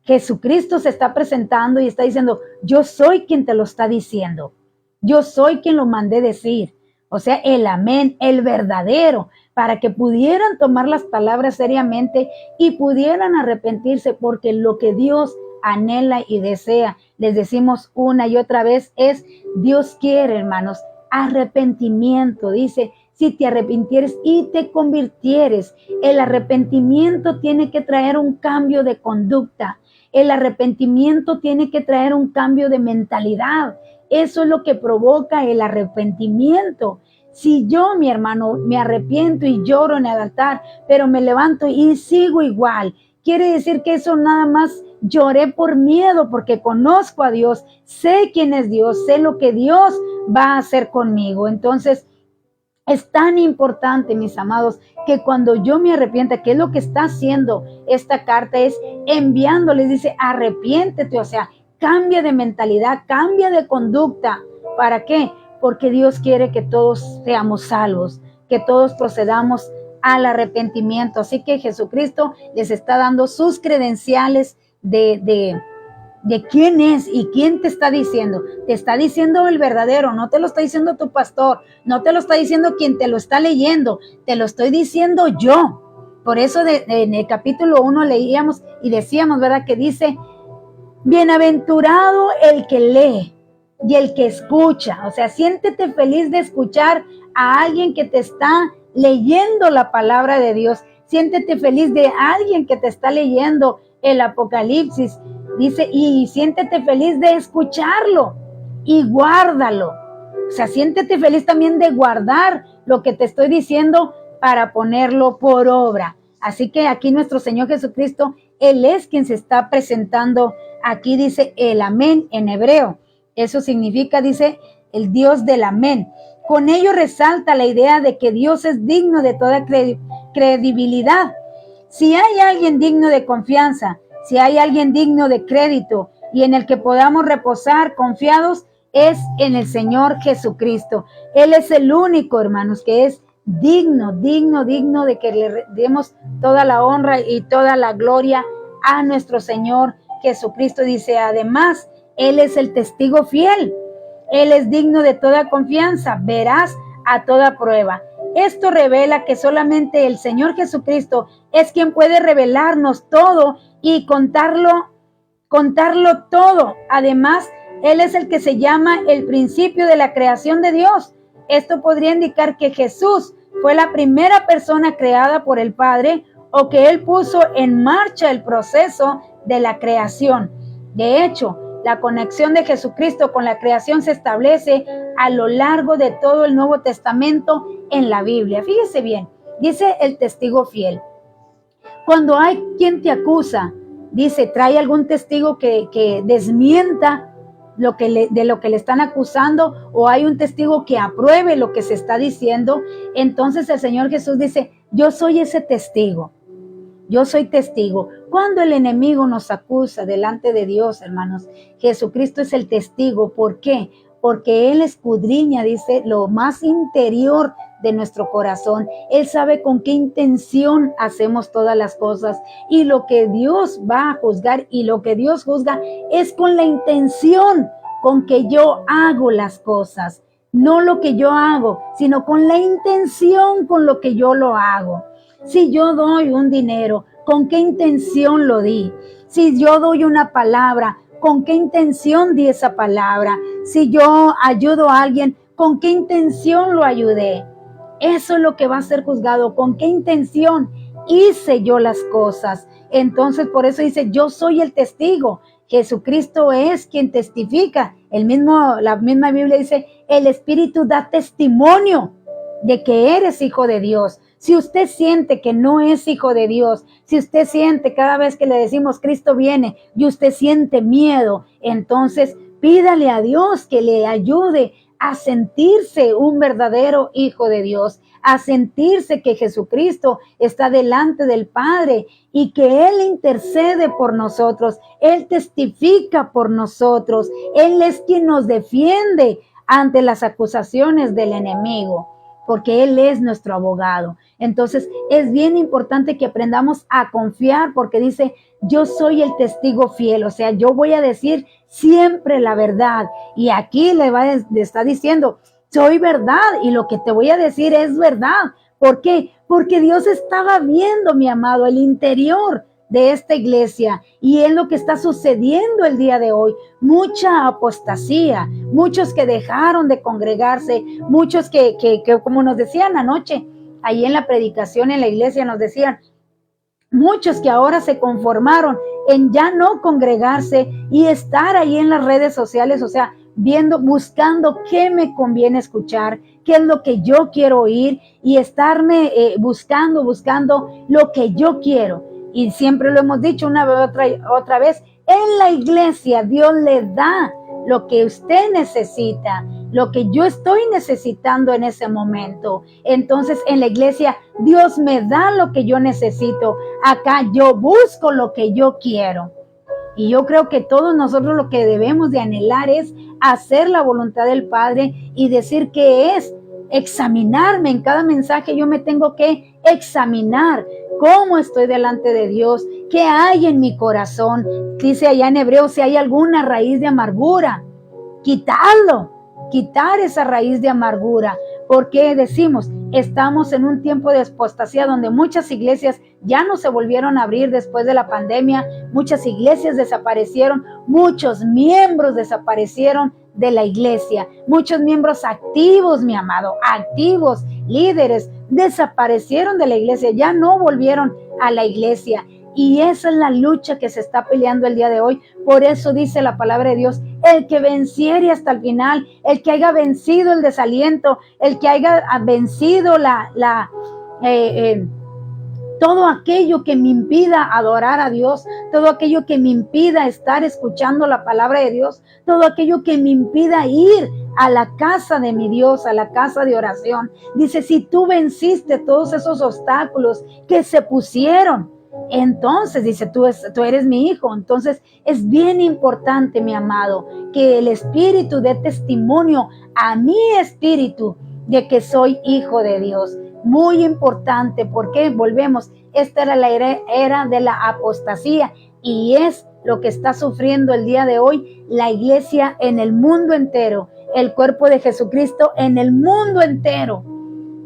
Jesucristo se está presentando y está diciendo, yo soy quien te lo está diciendo, yo soy quien lo mandé decir. O sea, el amén, el verdadero, para que pudieran tomar las palabras seriamente y pudieran arrepentirse, porque lo que Dios anhela y desea, les decimos una y otra vez, es Dios quiere, hermanos, arrepentimiento. Dice, si te arrepintieres y te convirtieres, el arrepentimiento tiene que traer un cambio de conducta. El arrepentimiento tiene que traer un cambio de mentalidad. Eso es lo que provoca el arrepentimiento. Si yo, mi hermano, me arrepiento y lloro en el altar, pero me levanto y sigo igual, quiere decir que eso nada más lloré por miedo, porque conozco a Dios, sé quién es Dios, sé lo que Dios va a hacer conmigo. Entonces, es tan importante, mis amados, que cuando yo me arrepienta, que es lo que está haciendo esta carta, es enviándoles, dice, arrepiéntete, o sea, cambia de mentalidad, cambia de conducta. ¿Para qué? Porque Dios quiere que todos seamos salvos, que todos procedamos al arrepentimiento. Así que Jesucristo les está dando sus credenciales de quién es y quién te está diciendo. Te está diciendo el verdadero, no te lo está diciendo tu pastor, no te lo está diciendo quien te lo está leyendo, te lo estoy diciendo yo. Por eso en el capítulo 1 leíamos y decíamos, ¿verdad? Que dice, bienaventurado el que lee y el que escucha. O sea, siéntete feliz de escuchar a alguien que te está leyendo la palabra de Dios. Siéntete feliz de alguien que te está leyendo el Apocalipsis. Dice, y siéntete feliz de escucharlo y guárdalo. O sea, siéntete feliz también de guardar lo que te estoy diciendo para ponerlo por obra. Así que aquí nuestro Señor Jesucristo, Él es quien se está presentando. Aquí dice el amén en hebreo. Eso significa, dice, el Dios del amén. Con ello resalta la idea de que Dios es digno de toda credibilidad. Si hay alguien digno de confianza, si hay alguien digno de crédito y en el que podamos reposar confiados, es en el Señor Jesucristo. Él es el único, hermanos, que es digno de que le demos toda la honra y toda la gloria a nuestro Señor Jesucristo. Dice, además, Él es el testigo fiel. Él es digno de toda confianza, veraz a toda prueba. Esto revela que solamente el Señor Jesucristo es quien puede revelarnos todo y contarlo todo. Además, Él es el que se llama el principio de la creación de Dios. Esto podría indicar que Jesús fue la primera persona creada por el Padre, o que Él puso en marcha el proceso de la creación. De hecho, la conexión de Jesucristo con la creación se establece a lo largo de todo el Nuevo Testamento en la Biblia. Fíjese bien, dice el testigo fiel. Cuando hay quien te acusa, dice, trae algún testigo que desmienta de lo que le están acusando, o hay un testigo que apruebe lo que se está diciendo. Entonces el Señor Jesús dice, yo soy ese testigo. Yo soy testigo. Cuando el enemigo nos acusa delante de Dios, hermanos, Jesucristo es el testigo. ¿Por qué? Porque Él escudriña, dice, lo más interior de nuestro corazón. Él sabe con qué intención hacemos todas las cosas. Y lo que Dios va a juzgar y lo que Dios juzga es con la intención con que yo hago las cosas. No lo que yo hago, sino con la intención con lo que yo lo hago. Si yo doy un dinero, ¿con qué intención lo di? Si yo doy una palabra, ¿con qué intención di esa palabra? Si yo ayudo a alguien, ¿con qué intención lo ayudé? Eso es lo que va a ser juzgado. ¿Con qué intención hice yo las cosas? Entonces, por eso dice, yo soy el testigo. Jesucristo es quien testifica La misma Biblia dice, el Espíritu da testimonio de que eres hijo de Dios. Si usted siente que no es hijo de Dios, si usted siente cada vez que le decimos Cristo viene y usted siente miedo, entonces pídale a Dios que le ayude a sentirse un verdadero hijo de Dios, a sentirse que Jesucristo está delante del Padre y que Él intercede por nosotros, Él testifica por nosotros, Él es quien nos defiende ante las acusaciones del enemigo, porque Él es nuestro abogado. Entonces es bien importante que aprendamos a confiar, porque dice, yo soy el testigo fiel, o sea, yo voy a decir siempre la verdad. Y aquí le está diciendo, soy verdad y lo que te voy a decir es verdad. ¿Por qué? Porque Dios estaba viendo, mi amado, el interior de esta iglesia y es lo que está sucediendo el día de hoy. Mucha apostasía, muchos que dejaron de congregarse, muchos que como nos decían anoche, ahí en la predicación en la iglesia nos decían, muchos que ahora se conformaron en ya no congregarse y estar ahí en las redes sociales, o sea, viendo, buscando qué me conviene escuchar, qué es lo que yo quiero oír y estarme buscando lo que yo quiero. Y siempre lo hemos dicho una vez, otra vez, en la iglesia Dios le da lo que usted necesita, lo que yo estoy necesitando en ese momento. Entonces en la iglesia Dios me da lo que yo necesito. Acá yo busco lo que yo quiero. Y yo creo que todos nosotros lo que debemos de anhelar es hacer la voluntad del Padre y decir que es examinarme. En cada mensaje yo me tengo que examinar cómo estoy delante de Dios, qué hay en mi corazón. Dice allá en Hebreos, si hay alguna raíz de amargura, quitar esa raíz de amargura. Porque decimos, estamos en un tiempo de apostasía donde muchas iglesias ya no se volvieron a abrir después de la pandemia, muchas iglesias desaparecieron, muchos miembros desaparecieron de la iglesia, muchos miembros activos, mi amado, activos, líderes, desaparecieron de la iglesia, ya no volvieron a la iglesia. Y esa es la lucha que se está peleando el día de hoy. Por eso dice la palabra de Dios, el que venciere hasta el final, el que haya vencido el desaliento, el que haya vencido todo aquello que me impida adorar a Dios, todo aquello que me impida estar escuchando la palabra de Dios, todo aquello que me impida ir a la casa de mi Dios, a la casa de oración. Dice, si tú venciste todos esos obstáculos que se pusieron, entonces dice, tú eres mi hijo. Entonces es bien importante, mi amado, que el Espíritu dé testimonio a mi espíritu de que soy hijo de Dios. Muy importante, porque volvemos, esta era la era de la apostasía y es lo que está sufriendo el día de hoy la iglesia en el mundo entero, el cuerpo de Jesucristo en el mundo entero.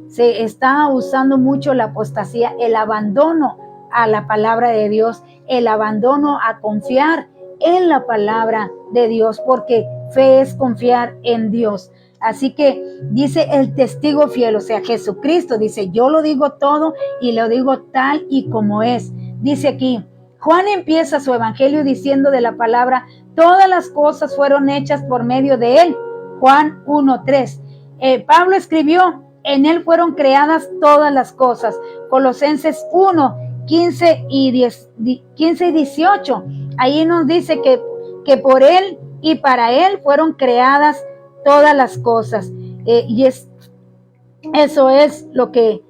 Se está usando mucho la apostasía, el abandono a la palabra de Dios, el abandono a confiar en la palabra de Dios, porque fe es confiar en Dios. Así que dice el testigo fiel, o sea, Jesucristo dice, yo lo digo todo y lo digo tal y como es. Dice aquí, Juan empieza su evangelio diciendo de la palabra, todas las cosas fueron hechas por medio de él. Juan 1:3. Pablo escribió, en él fueron creadas todas las cosas. Colosenses 1:15 y 18. Ahí nos dice que por él y para él fueron creadas todas las cosas. Eso es lo que,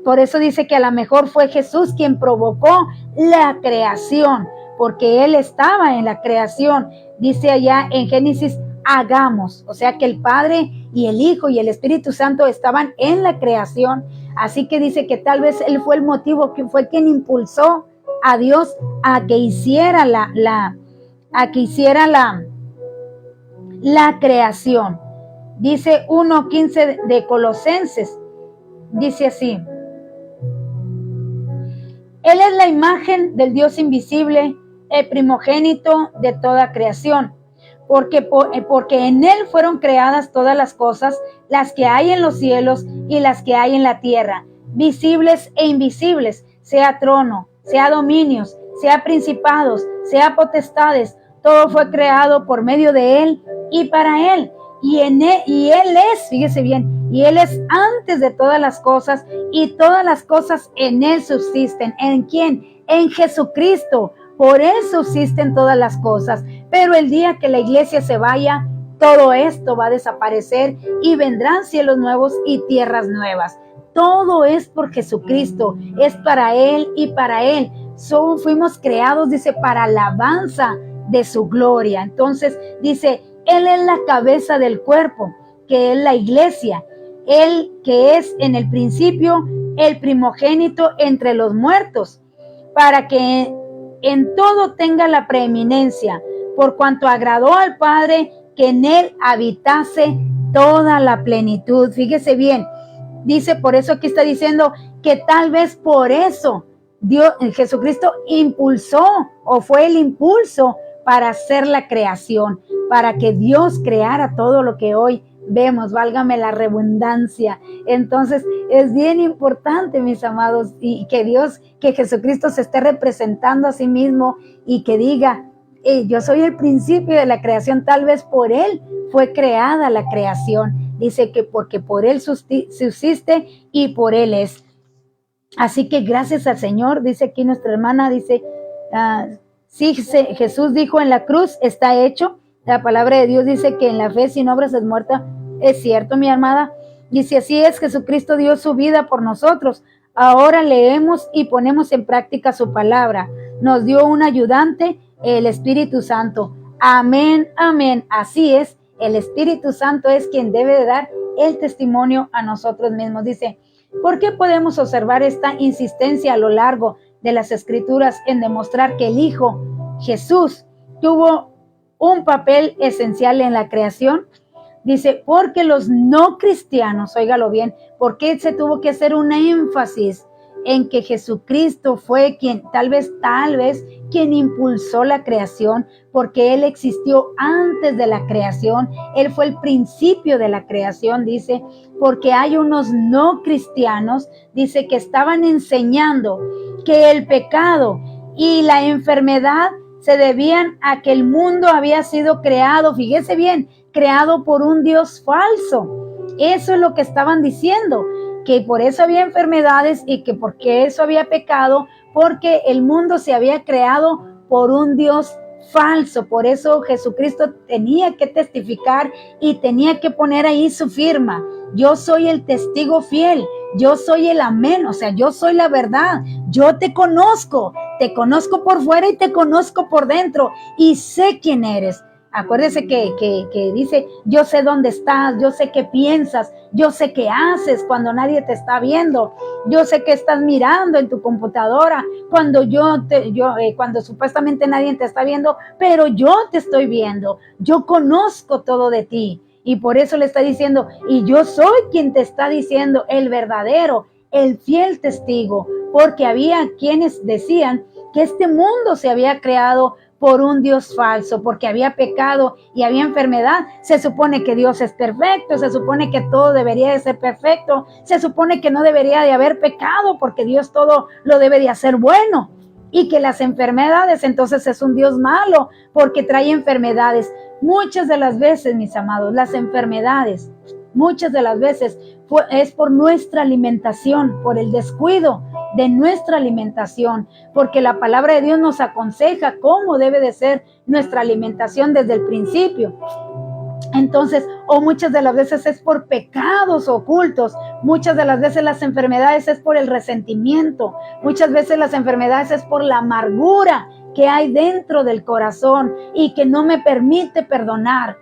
por eso dice que a lo mejor fue Jesús quien provocó la creación, porque él estaba en la creación. Dice allá en Génesis, hagamos, o sea que el Padre y el Hijo y el Espíritu Santo estaban en la creación. Así que dice que tal vez él fue el motivo, que fue quien impulsó a Dios a que hiciera la creación. Dice 1:15 de Colosenses, dice así, él es la imagen del Dios invisible, el primogénito de toda creación, porque en él fueron creadas todas las cosas, las que hay en los cielos y las que hay en la tierra, visibles e invisibles, sea trono, sea dominios, sea principados, sea potestades, todo fue creado por medio de él y para Él. Y Él es, fíjese bien, y Él es antes de todas las cosas, y todas las cosas en Él subsisten. ¿En quién? En Jesucristo. Por Él subsisten todas las cosas. Pero el día que la iglesia se vaya, todo esto va a desaparecer y vendrán cielos nuevos y tierras nuevas. Todo es por Jesucristo, es para Él y para Él. Fuimos creados, dice, para alabanza de su gloria. Entonces dice, Él es la cabeza del cuerpo, que es la iglesia. Él que es en el principio el primogénito entre los muertos, para que en todo tenga la preeminencia, por cuanto agradó al Padre que en Él habitase toda la plenitud. Fíjese bien, dice, por eso aquí está diciendo que tal vez por eso Dios, Jesucristo impulsó o fue el impulso para hacer la creación, para que Dios creara todo lo que hoy vemos, válgame la redundancia. Entonces es bien importante, mis amados, y que Jesucristo se esté representando a sí mismo y que diga, yo soy el principio de la creación. Tal vez por Él fue creada la creación. Dice que porque por Él subsiste y por Él es. Así que gracias al Señor, dice aquí nuestra hermana, dice, sí, Jesús dijo en la cruz, está hecho. La palabra de Dios dice que en la fe sin obras es muerta. Es cierto, mi amada. Dice, así es, Jesucristo dio su vida por nosotros. Ahora leemos y ponemos en práctica su palabra. Nos dio un ayudante, el Espíritu Santo. Amén, amén. Así es, el Espíritu Santo es quien debe de dar el testimonio a nosotros mismos. Dice, ¿por qué podemos observar esta insistencia a lo largo de las Escrituras en demostrar que el Hijo, Jesús, tuvo un papel esencial en la creación? Dice, porque los no cristianos, óigalo bien, ¿por qué se tuvo que hacer un énfasis en que Jesucristo fue quien, tal vez, quien impulsó la creación? Porque Él existió antes de la creación, Él fue el principio de la creación, dice, porque hay unos no cristianos, dice, que estaban enseñando que el pecado y la enfermedad se debían a que el mundo había sido creado, fíjese bien, creado por un Dios falso. Eso es lo que estaban diciendo, que por eso había enfermedades y que porque eso había pecado, porque el mundo se había creado por un Dios falso. Por eso Jesucristo tenía que testificar y tenía que poner ahí su firma. Yo soy el testigo fiel, yo soy el amén, o sea, yo soy la verdad. Yo te conozco por fuera y te conozco por dentro y sé quién eres. Acuérdese que dice, yo sé dónde estás, yo sé qué piensas, yo sé qué haces cuando nadie te está viendo, yo sé qué estás mirando en tu computadora cuando cuando supuestamente nadie te está viendo, pero yo te estoy viendo, yo conozco todo de ti. Y por eso le está diciendo, y yo soy quien te está diciendo el verdadero, el fiel testigo, porque había quienes decían que este mundo se había creado por un Dios falso, porque había pecado y había enfermedad. Se supone que Dios es perfecto, se supone que todo debería de ser perfecto, se supone que no debería de haber pecado, porque Dios todo lo debe de hacer bueno, y que las enfermedades, entonces es un Dios malo, porque trae enfermedades. Muchas de las veces, mis amados, las enfermedades, muchas de las veces es por nuestra alimentación, por el descuido de nuestra alimentación, porque la palabra de Dios nos aconseja cómo debe de ser nuestra alimentación desde el principio. Entonces, o muchas de las veces es por pecados ocultos, muchas de las veces las enfermedades es por el resentimiento, muchas veces las enfermedades es por la amargura que hay dentro del corazón y que no me permite perdonar.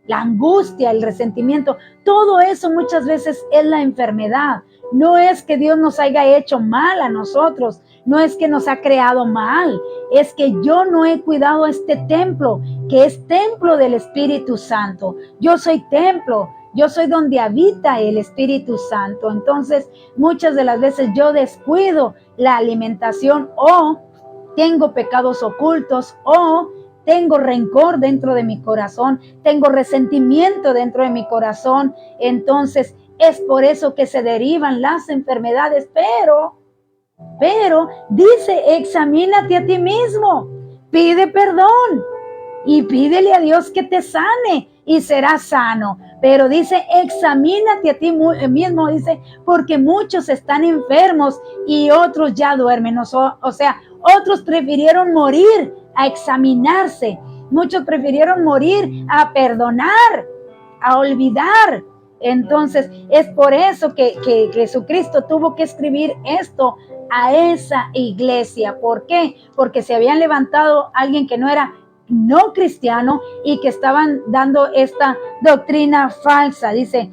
La angustia, el resentimiento, todo eso muchas veces es la enfermedad. No es que Dios nos haya hecho mal a nosotros, no es que nos ha creado mal, es que yo no he cuidado este templo, que es templo del Espíritu Santo. Yo soy templo, yo soy donde habita el Espíritu Santo. Entonces, muchas de las veces yo descuido la alimentación, o tengo pecados ocultos, o tengo rencor dentro de mi corazón, tengo resentimiento dentro de mi corazón. Entonces, es por eso que se derivan las enfermedades, pero dice, examínate a ti mismo, pide perdón y pídele a Dios que te sane y serás sano. Pero dice, examínate a ti mismo, dice, porque muchos están enfermos y otros ya duermen. O sea, otros prefirieron morir a examinarse. Muchos prefirieron morir a perdonar, a olvidar. Entonces, es por eso que Jesucristo tuvo que escribir esto a esa iglesia. ¿Por qué? Porque se habían levantado alguien que no era no cristiano y que estaban dando esta doctrina falsa. Dice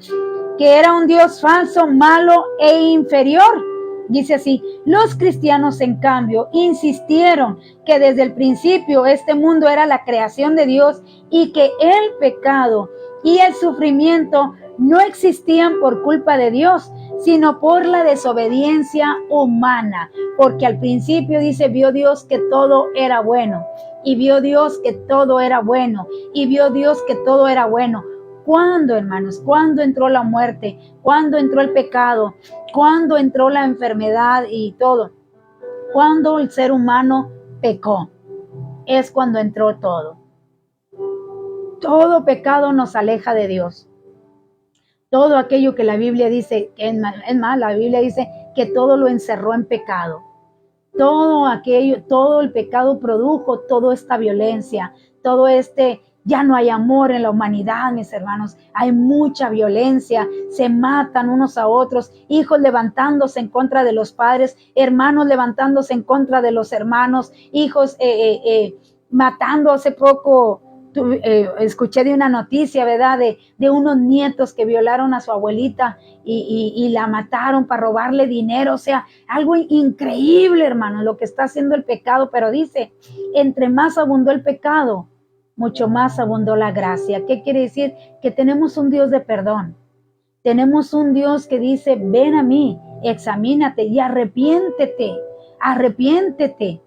que era un Dios falso, malo e inferior. Dice así, los cristianos en cambio insistieron que desde el principio este mundo era la creación de Dios y que el pecado y el sufrimiento no existían por culpa de Dios, sino por la desobediencia humana. Porque al principio dice, vio Dios que todo era bueno, y vio Dios que todo era bueno, y vio Dios que todo era bueno. ¿Cuándo, hermanos? ¿Cuándo entró la muerte? ¿Cuándo entró el pecado? ¿Cuándo entró la enfermedad y todo? ¿Cuándo el ser humano pecó? Es cuando entró todo. Todo pecado nos aleja de Dios. Todo aquello que la Biblia dice, que es más, la Biblia dice que todo lo encerró en pecado. Todo aquello, todo el pecado produjo toda esta violencia, todo ya no hay amor en la humanidad, mis hermanos, hay mucha violencia, se matan unos a otros, hijos levantándose en contra de los padres, hermanos levantándose en contra de los hermanos, hijos matando. Hace poco escuché de una noticia, ¿verdad? De unos nietos que violaron a su abuelita y la mataron para robarle dinero. O sea, algo increíble, hermano, lo que está haciendo el pecado. Pero dice, entre más abundó el pecado, mucho más abundó la gracia. ¿Qué quiere decir? Que tenemos un Dios de perdón. Tenemos un Dios que dice, ven a mí, examínate y arrepiéntete. Arrepiéntete.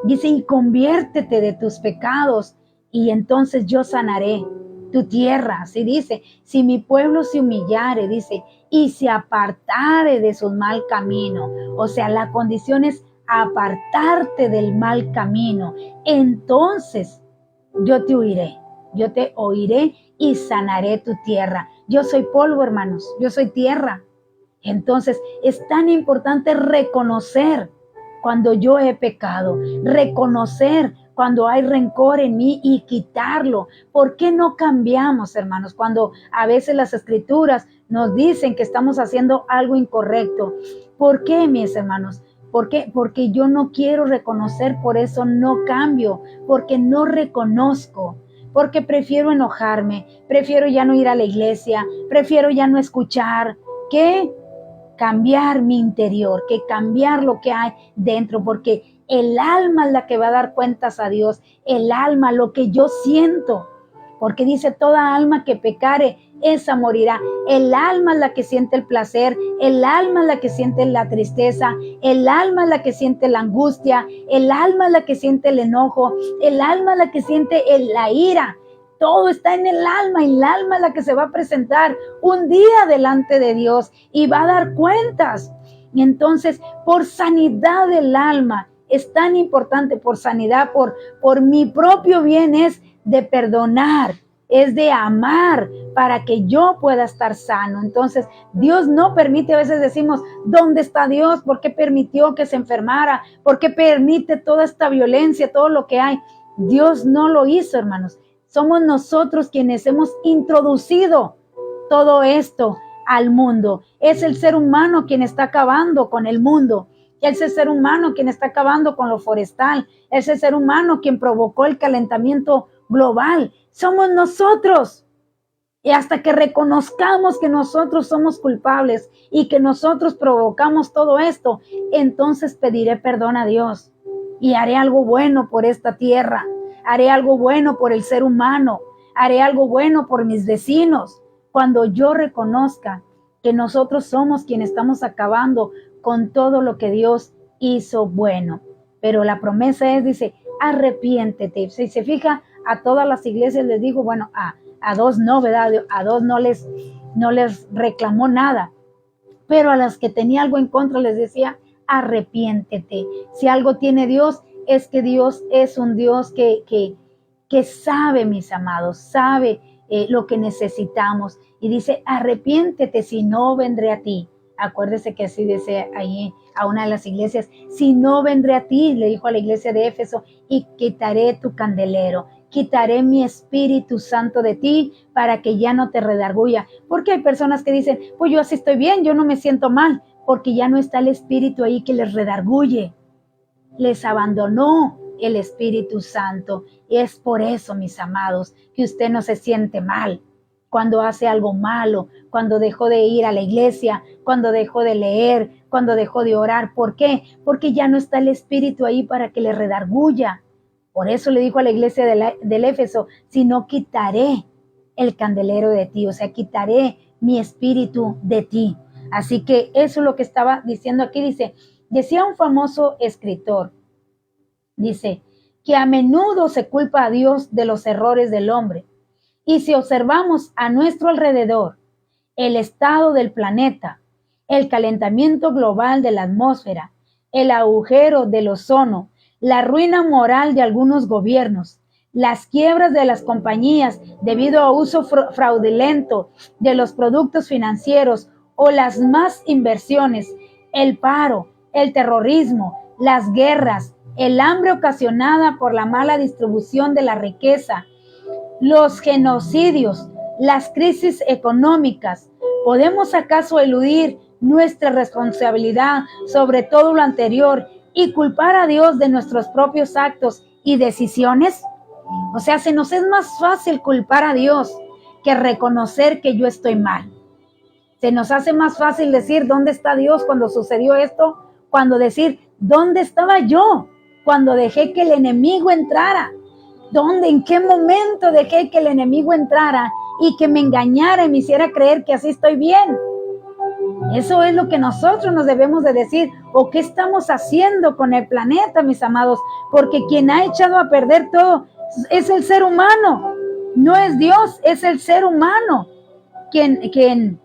Dice, y conviértete de tus pecados. Y entonces yo sanaré tu tierra. Así dice, si mi pueblo se humillare, dice, y se apartare de su mal camino. O sea, la condición es apartarte del mal camino. Entonces yo te oiré, y sanaré tu tierra. Yo soy polvo, hermanos, yo soy tierra. Entonces es tan importante reconocer cuando yo he pecado, reconocer cuando hay rencor en mí y quitarlo. ¿Por qué no cambiamos, hermanos? Cuando a veces las escrituras nos dicen que estamos haciendo algo incorrecto. ¿Por qué, mis hermanos? ¿Por qué? Porque yo no quiero reconocer, por eso no cambio, porque no reconozco, porque prefiero enojarme, prefiero ya no ir a la iglesia, prefiero ya no escuchar, que cambiar mi interior, que cambiar lo que hay dentro, porque el alma es la que va a dar cuentas a Dios, el alma, lo que yo siento, porque dice, toda alma que pecare, esa morirá. El alma es la que siente el placer, el alma es la que siente la tristeza, el alma es la que siente la angustia, el alma es la que siente el enojo, el alma es la que siente la ira. Todo está en el alma y el alma es la que se va a presentar un día delante de Dios y va a dar cuentas. Y entonces, por sanidad del alma, es tan importante, por sanidad, por mi propio bien, es de perdonar, es de amar para que yo pueda estar sano. Entonces, Dios no permite, a veces decimos, ¿dónde está Dios? ¿Por qué permitió que se enfermara? ¿Por qué permite toda esta violencia, todo lo que hay? Dios no lo hizo, hermanos. Somos nosotros quienes hemos introducido todo esto al mundo. Es el ser humano quien está acabando con el mundo. Es el ser humano quien está acabando con lo forestal. Es el ser humano quien provocó el calentamiento global. Somos nosotros. Y hasta que reconozcamos que nosotros somos culpables y que nosotros provocamos todo esto, entonces pediré perdón a Dios y haré algo bueno por esta tierra. Haré algo bueno por el ser humano. Haré algo bueno por mis vecinos. Cuando yo reconozca que nosotros somos quienes estamos acabando con todo lo que Dios hizo bueno. Pero la promesa es, dice, arrepiéntete. Si se fija, a todas las iglesias les digo, bueno, a dos no, ¿verdad? A dos no les reclamó nada. Pero a las que tenía algo en contra les decía, arrepiéntete. Si algo tiene Dios, es que Dios es un Dios que que sabe, mis amados, sabe lo que necesitamos. Y dice, arrepiéntete, si no vendré a ti. Acuérdese que así dice ahí a una de las iglesias, si no vendré a ti, le dijo a la iglesia de Éfeso, y quitaré tu candelero, quitaré mi Espíritu Santo de ti para que ya no te redarguya. Porque hay personas que dicen, pues yo así estoy bien, yo no me siento mal, porque ya no está el Espíritu ahí que les redarguye. Les abandonó el Espíritu Santo. Y es por eso, mis amados, que usted no se siente mal cuando hace algo malo, cuando dejó de ir a la iglesia, cuando dejó de leer, cuando dejó de orar. ¿Por qué? Porque ya no está el Espíritu ahí para que le redarguya. Por eso le dijo a la iglesia del Éfeso, si no quitaré el candelero de ti, o sea, quitaré mi Espíritu de ti. Así que eso es lo que estaba diciendo aquí. Decía un famoso escritor, dice, que a menudo se culpa a Dios de los errores del hombre. Y si observamos a nuestro alrededor el estado del planeta, el calentamiento global de la atmósfera, el agujero del ozono, la ruina moral de algunos gobiernos, las quiebras de las compañías debido a uso fraudulento de los productos financieros o las más inversiones, el paro, el terrorismo, las guerras, el hambre ocasionada por la mala distribución de la riqueza, los genocidios, las crisis económicas, ¿podemos acaso eludir nuestra responsabilidad sobre todo lo anterior y culpar a Dios de nuestros propios actos y decisiones? O sea, se nos es más fácil culpar a Dios que reconocer que yo estoy mal. Se nos hace más fácil decir, ¿dónde está Dios cuando sucedió esto? Cuando decir, ¿dónde estaba yo cuando dejé que el enemigo entrara? ¿Dónde, en qué momento dejé que el enemigo entrara y que me engañara y me hiciera creer que así estoy bien? Eso es lo que nosotros nos debemos de decir. ¿O qué estamos haciendo con el planeta, mis amados? Porque quien ha echado a perder todo es el ser humano. No es Dios, es el ser humano quien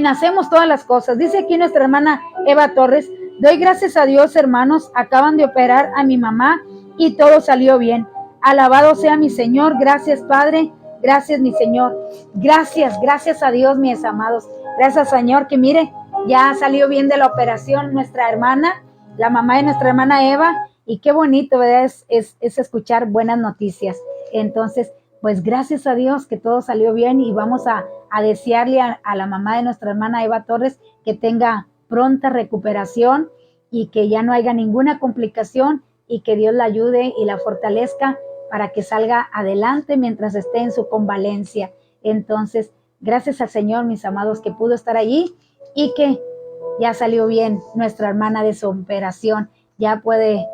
hacemos todas las cosas. Dice aquí nuestra hermana Eva Torres, doy gracias a Dios, hermanos, acaban de operar a mi mamá y todo salió bien. Alabado sea mi Señor, gracias Padre, gracias mi Señor. Gracias a Dios, mis amados. Gracias Señor, que mire, ya salió bien de la operación nuestra hermana, la mamá de nuestra hermana Eva, y qué bonito, ¿verdad? Es escuchar buenas noticias. Entonces, pues gracias a Dios que todo salió bien y vamos a desearle a la mamá de nuestra hermana Eva Torres que tenga pronta recuperación y que ya no haya ninguna complicación y que Dios la ayude y la fortalezca para que salga adelante mientras esté en su convalencia. Entonces, gracias al Señor, mis amados, que pudo estar allí y que ya salió bien nuestra hermana de su operación. Ya puede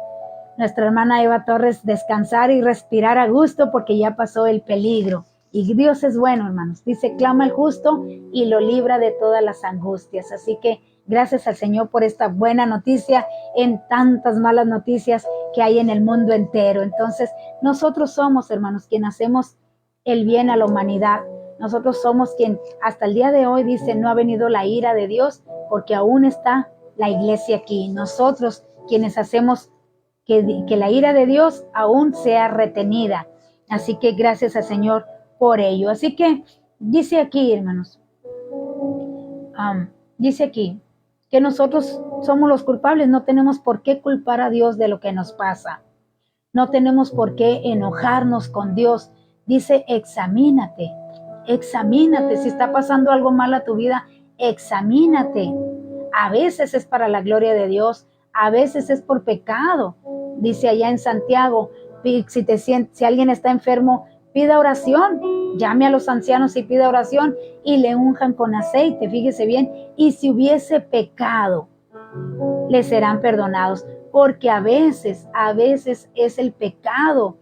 nuestra hermana Eva Torres descansar y respirar a gusto porque ya pasó el peligro. Y Dios es bueno, hermanos. Dice, clama el justo y lo libra de todas las angustias. Así que gracias al Señor por esta buena noticia en tantas malas noticias que hay en el mundo entero. Entonces, nosotros somos, hermanos, quien hacemos el bien a la humanidad. Nosotros somos quien hasta el día de hoy dice, no ha venido la ira de Dios porque aún está la iglesia aquí. Nosotros quienes hacemos que la ira de Dios aún sea retenida. Así que gracias al Señor por ello. Así que dice aquí, hermanos, dice aquí que nosotros somos los culpables. No tenemos por qué culpar a Dios de lo que nos pasa. No tenemos por qué enojarnos con Dios. Dice, examínate. Si está pasando algo mal a tu vida, examínate. A veces es para la gloria de Dios, a veces es por pecado. Dice allá en Santiago, si alguien está enfermo, pida oración, llame a los ancianos y pida oración y le unjan con aceite, fíjese bien, y si hubiese pecado, le serán perdonados, porque a veces es el pecado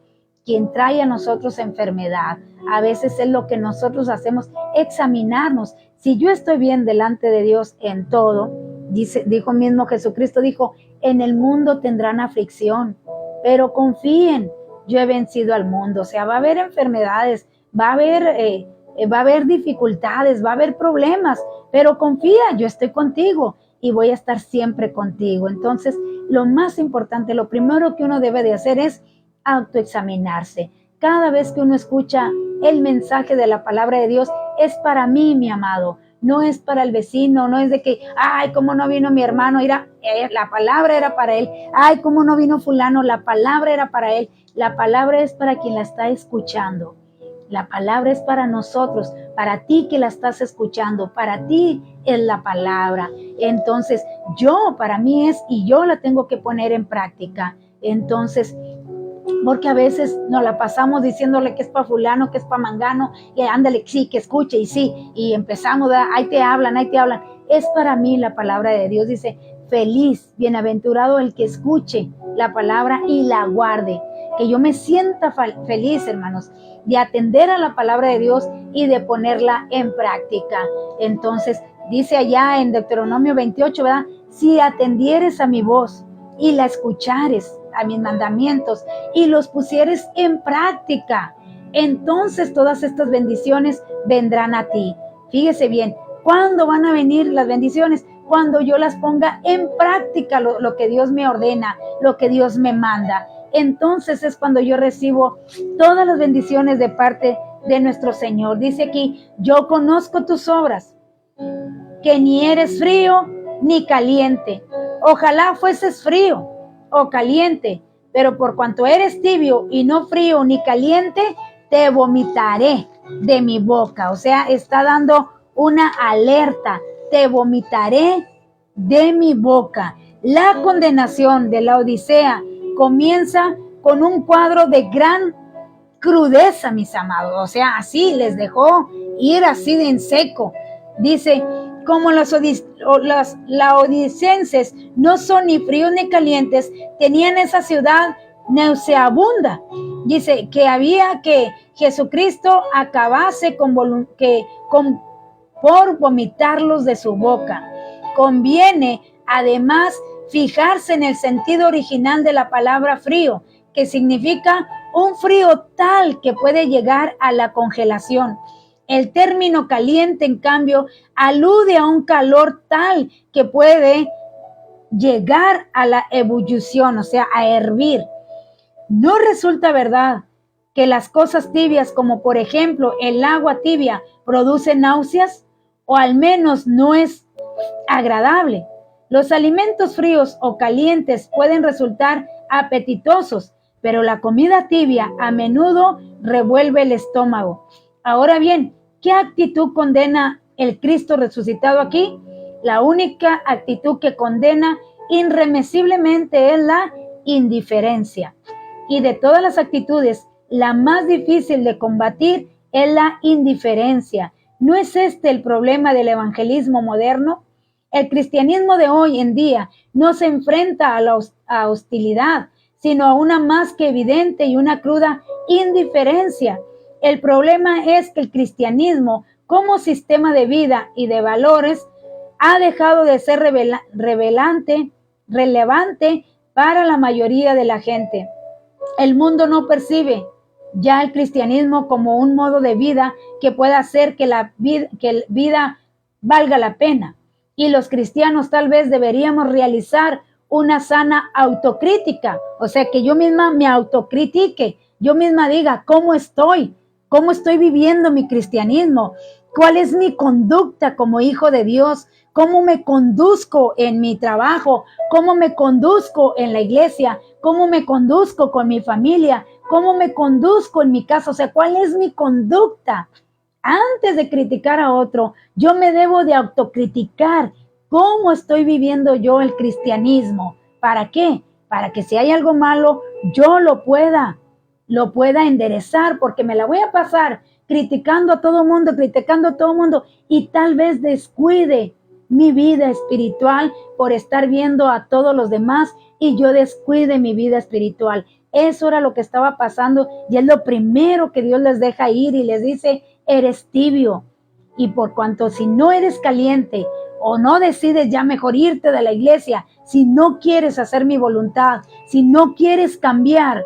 quien trae a nosotros enfermedad, a veces es lo que nosotros hacemos, examinarnos. Si yo estoy bien delante de Dios en todo, dijo mismo Jesucristo, dijo, en el mundo tendrán aflicción, pero confíen, yo he vencido al mundo. O sea, va a haber enfermedades, va a haber dificultades, va a haber problemas, pero confía, yo estoy contigo y voy a estar siempre contigo. Entonces, lo más importante, lo primero que uno debe de hacer es autoexaminarse. Cada vez que uno escucha el mensaje de la palabra de Dios, es para mí, mi amado. No es para el vecino, no es de que, ay, cómo no vino mi hermano, la palabra era para él. Ay, cómo no vino fulano, la palabra era para él. La palabra es para quien la está escuchando. La palabra es para nosotros, para ti que la estás escuchando, para ti es la palabra. Entonces, para mí es, y yo la tengo que poner en práctica. Entonces, porque a veces nos la pasamos diciéndole que es para fulano, que es para mangano, y ándale, sí, que escuche, y sí, y empezamos, ahí te hablan. Es para mí la palabra de Dios, dice, feliz, bienaventurado el que escuche la palabra y la guarde. Que yo me sienta feliz, hermanos, de atender a la palabra de Dios y de ponerla en práctica. Entonces, dice allá en Deuteronomio 28, ¿verdad? Si atendieres a mi voz y la escuchares, a mis mandamientos, y los pusieres en práctica, entonces todas estas bendiciones vendrán a ti. Fíjese bien, ¿cuándo van a venir las bendiciones? Cuando yo las ponga en práctica, lo que Dios me ordena, lo que Dios me manda. Entonces es cuando yo recibo todas las bendiciones de parte de nuestro Señor. Dice aquí, yo conozco tus obras, que ni eres frío ni caliente. Ojalá fueses frío o caliente, pero por cuanto eres tibio y no frío ni caliente, te vomitaré de mi boca. O sea, está dando una alerta, te vomitaré de mi boca. La condenación de la Odisea comienza con un cuadro de gran crudeza, mis amados. O sea, así les dejó ir así de en seco. Dice, como los laodicenses no son ni fríos ni calientes, tenían esa ciudad nauseabunda. Dice que había que Jesucristo acabase por vomitarlos de su boca. Conviene, además, fijarse en el sentido original de la palabra frío, que significa un frío tal que puede llegar a la congelación. El término caliente, en cambio, alude a un calor tal que puede llegar a la ebullición, o sea, a hervir. No resulta verdad que las cosas tibias, como por ejemplo el agua tibia, producen náuseas, o al menos no es agradable. Los alimentos fríos o calientes pueden resultar apetitosos, pero la comida tibia a menudo revuelve el estómago. Ahora bien, ¿qué actitud condena el Cristo resucitado aquí? La única actitud que condena irremisiblemente es la indiferencia. Y de todas las actitudes, la más difícil de combatir es la indiferencia. ¿No es este el problema del evangelismo moderno? El cristianismo de hoy en día no se enfrenta a la hostilidad, sino a una más que evidente y una cruda indiferencia. El problema es que el cristianismo, como sistema de vida y de valores, ha dejado de ser relevante para la mayoría de la gente. El mundo no percibe ya el cristianismo como un modo de vida que pueda hacer que la vida valga la pena. Y los cristianos tal vez deberíamos realizar una sana autocrítica, o sea, que yo misma me autocritique, yo misma diga cómo estoy viviendo mi cristianismo, cuál es mi conducta como hijo de Dios, cómo me conduzco en mi trabajo, cómo me conduzco en la iglesia, cómo me conduzco con mi familia, cómo me conduzco en mi casa, o sea, cuál es mi conducta. Antes de criticar a otro, yo me debo de autocriticar cómo estoy viviendo yo el cristianismo. ¿Para qué? Para que si hay algo malo, yo lo pueda enderezar, porque me la voy a pasar criticando a todo mundo y tal vez descuide mi vida espiritual por estar viendo a todos los demás y yo descuide mi vida espiritual. Eso era lo que estaba pasando y es lo primero que Dios les deja ir y les dice, eres tibio. Y por cuanto si no eres caliente o no decides ya mejor irte de la iglesia, si no quieres hacer mi voluntad, si no quieres cambiar,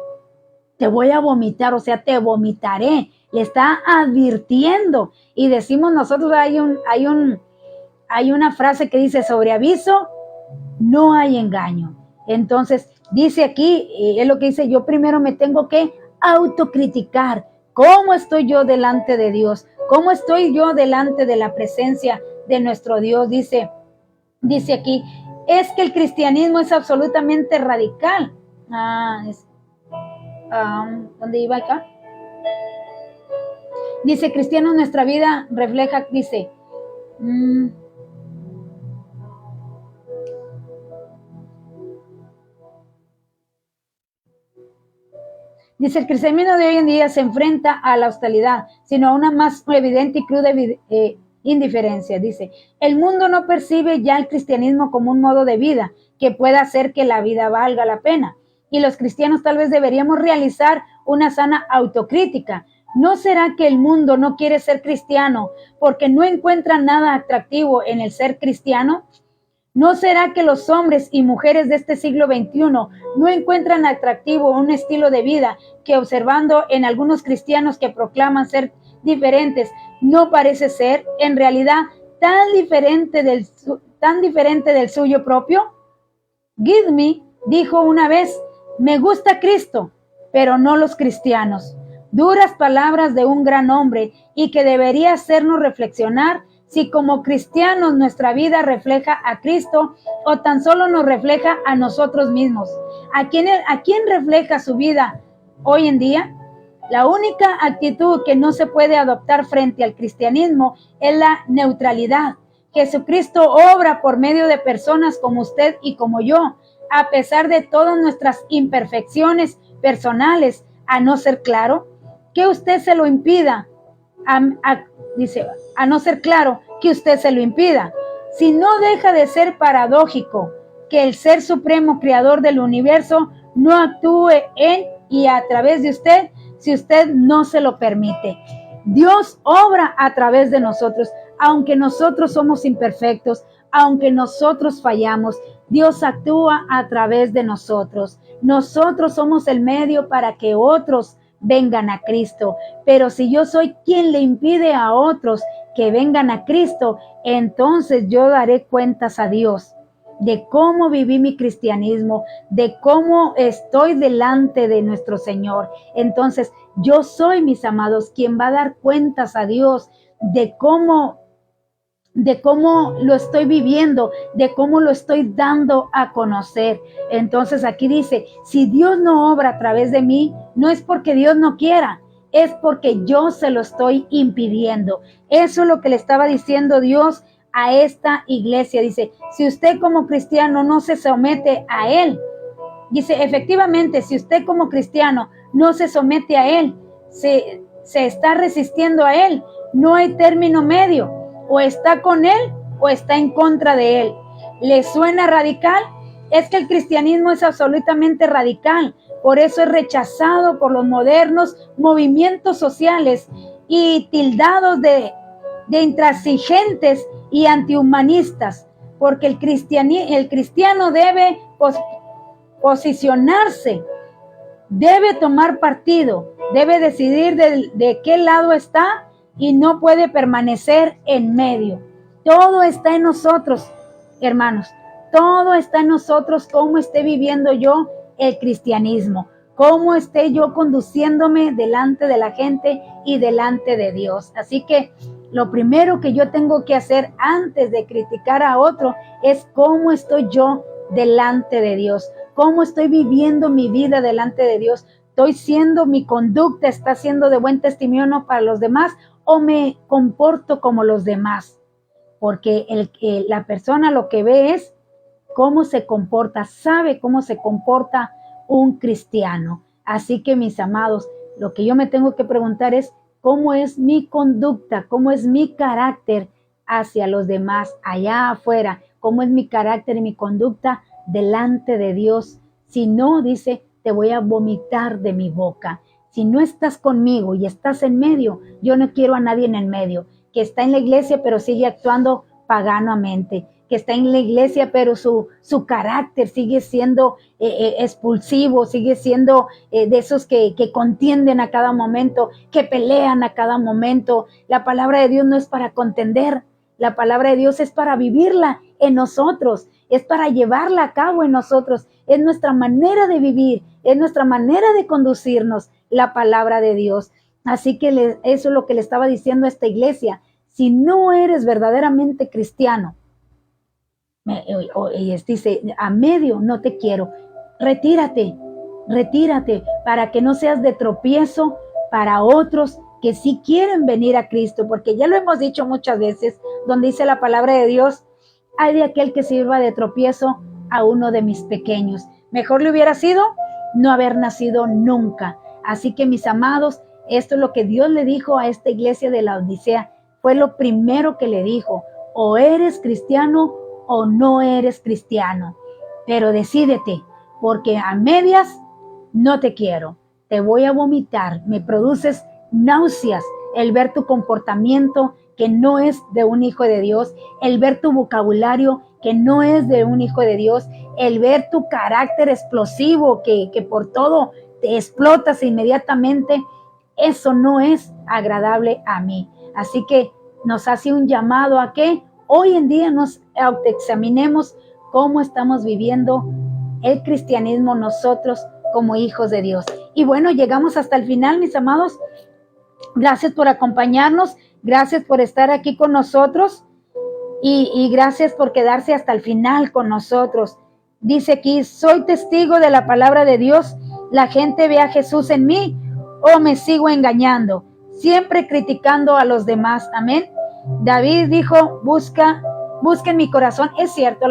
te voy a vomitar, o sea, te vomitaré. Le está advirtiendo. Y decimos nosotros, hay una frase que dice, sobre aviso no hay engaño. Entonces, dice aquí, es lo que dice, yo primero me tengo que autocriticar. ¿Cómo estoy yo delante de Dios? ¿Cómo estoy yo delante de la presencia de nuestro Dios? Dice aquí, es que el cristianismo es absolutamente radical. ¿Dónde iba acá? Dice, cristiano, nuestra vida refleja, dice, dice, el cristianismo de hoy en día se enfrenta a la hostilidad, sino a una más evidente y cruda indiferencia. Dice, el mundo no percibe ya el cristianismo como un modo de vida que pueda hacer que la vida valga la pena. Y los cristianos tal vez deberíamos realizar una sana autocrítica. ¿No será que el mundo no quiere ser cristiano porque no encuentra nada atractivo en el ser cristiano? ¿No será que los hombres y mujeres de este siglo XXI no encuentran atractivo un estilo de vida que, observando en algunos cristianos que proclaman ser diferentes, no parece ser en realidad tan diferente del suyo propio? Gidme dijo una vez, me gusta Cristo, pero no los cristianos. Duras palabras de un gran hombre y que debería hacernos reflexionar si como cristianos nuestra vida refleja a Cristo o tan solo nos refleja a nosotros mismos. ¿A quién refleja su vida hoy en día? La única actitud que no se puede adoptar frente al cristianismo es la neutralidad. Jesucristo obra por medio de personas como usted y como yo, a pesar de todas nuestras imperfecciones personales, a no ser claro, que usted se lo impida. Dice, a no ser claro que usted se lo impida. Si no deja de ser paradójico que el Ser Supremo Creador del universo no actúe en y a través de usted, si usted no se lo permite. Dios obra a través de nosotros, aunque nosotros somos imperfectos, aunque nosotros fallamos, Dios actúa a través de nosotros. Nosotros somos el medio para que otros vengan a Cristo. Pero si yo soy quien le impide a otros que vengan a Cristo, entonces yo daré cuentas a Dios de cómo viví mi cristianismo, de cómo estoy delante de nuestro Señor. Entonces yo soy, mis amados, quien va a dar cuentas a Dios de cómo lo estoy viviendo, de cómo lo estoy dando a conocer. Entonces aquí dice, si Dios no obra a través de mí, no es porque Dios no quiera, es porque yo se lo estoy impidiendo. Eso es lo que le estaba diciendo Dios a esta iglesia. Dice, si usted como cristiano no se somete a Él, dice, efectivamente, si usted como cristiano no se somete a Él, se está resistiendo a Él, no hay término medio. O está con Él o está en contra de Él. ¿Le suena radical? Es que el cristianismo es absolutamente radical. Por eso es rechazado por los modernos movimientos sociales y tildados de intransigentes y antihumanistas. Porque el cristiano debe posicionarse, debe tomar partido, debe decidir de qué lado está y no puede permanecer en medio. Todo está en nosotros, hermanos. Todo está en nosotros, cómo esté viviendo yo el cristianismo, cómo esté yo conduciéndome delante de la gente y delante de Dios. Así que lo primero que yo tengo que hacer antes de criticar a otro es cómo estoy yo delante de Dios, cómo estoy viviendo mi vida delante de Dios. Mi conducta está siendo de buen testimonio para los demás, o me comporto como los demás, porque la persona lo que ve es cómo se comporta, sabe cómo se comporta un cristiano. Así que, mis amados, lo que yo me tengo que preguntar es cómo es mi conducta, cómo es mi carácter hacia los demás allá afuera, cómo es mi carácter y mi conducta delante de Dios. Si no, dice, te voy a vomitar de mi boca. Si no estás conmigo y estás en medio, yo no quiero a nadie en el medio, que está en la iglesia pero sigue actuando paganamente, que está en la iglesia pero su carácter sigue siendo expulsivo, sigue siendo de esos que contienden a cada momento, que pelean a cada momento. La palabra de Dios no es para contender, la palabra de Dios es para vivirla en nosotros, es para llevarla a cabo en nosotros, es nuestra manera de vivir, es nuestra manera de conducirnos la palabra de Dios. Así que eso es lo que le estaba diciendo a esta iglesia. Si no eres verdaderamente cristiano, y dice, a medio no te quiero, retírate para que no seas de tropiezo para otros que sí quieren venir a Cristo, porque ya lo hemos dicho muchas veces, donde dice la palabra de Dios, hay de aquel que sirva de tropiezo a uno de mis pequeños. Mejor le hubiera sido no haber nacido nunca. Así que, mis amados, esto es lo que Dios le dijo a esta iglesia de la Odisea. Fue lo primero que le dijo: o eres cristiano o no eres cristiano, pero decídete, porque a medias no te quiero, te voy a vomitar, me produces náuseas el ver tu comportamiento que no es de un hijo de Dios, el ver tu vocabulario que no es de un hijo de Dios, el ver tu carácter explosivo que por todo te explotas inmediatamente. Eso no es agradable a mí. Así que nos hace un llamado a que hoy en día nos autoexaminemos cómo estamos viviendo el cristianismo nosotros como hijos de Dios. Y bueno, llegamos hasta el final, mis amados. Gracias por acompañarnos, gracias por estar aquí con nosotros y gracias por quedarse hasta el final con nosotros. Dice aquí, soy testigo de la palabra de Dios. La gente ve a Jesús en mí o me sigo engañando, siempre criticando a los demás. Amén. David dijo, busca en mi corazón. Es cierto,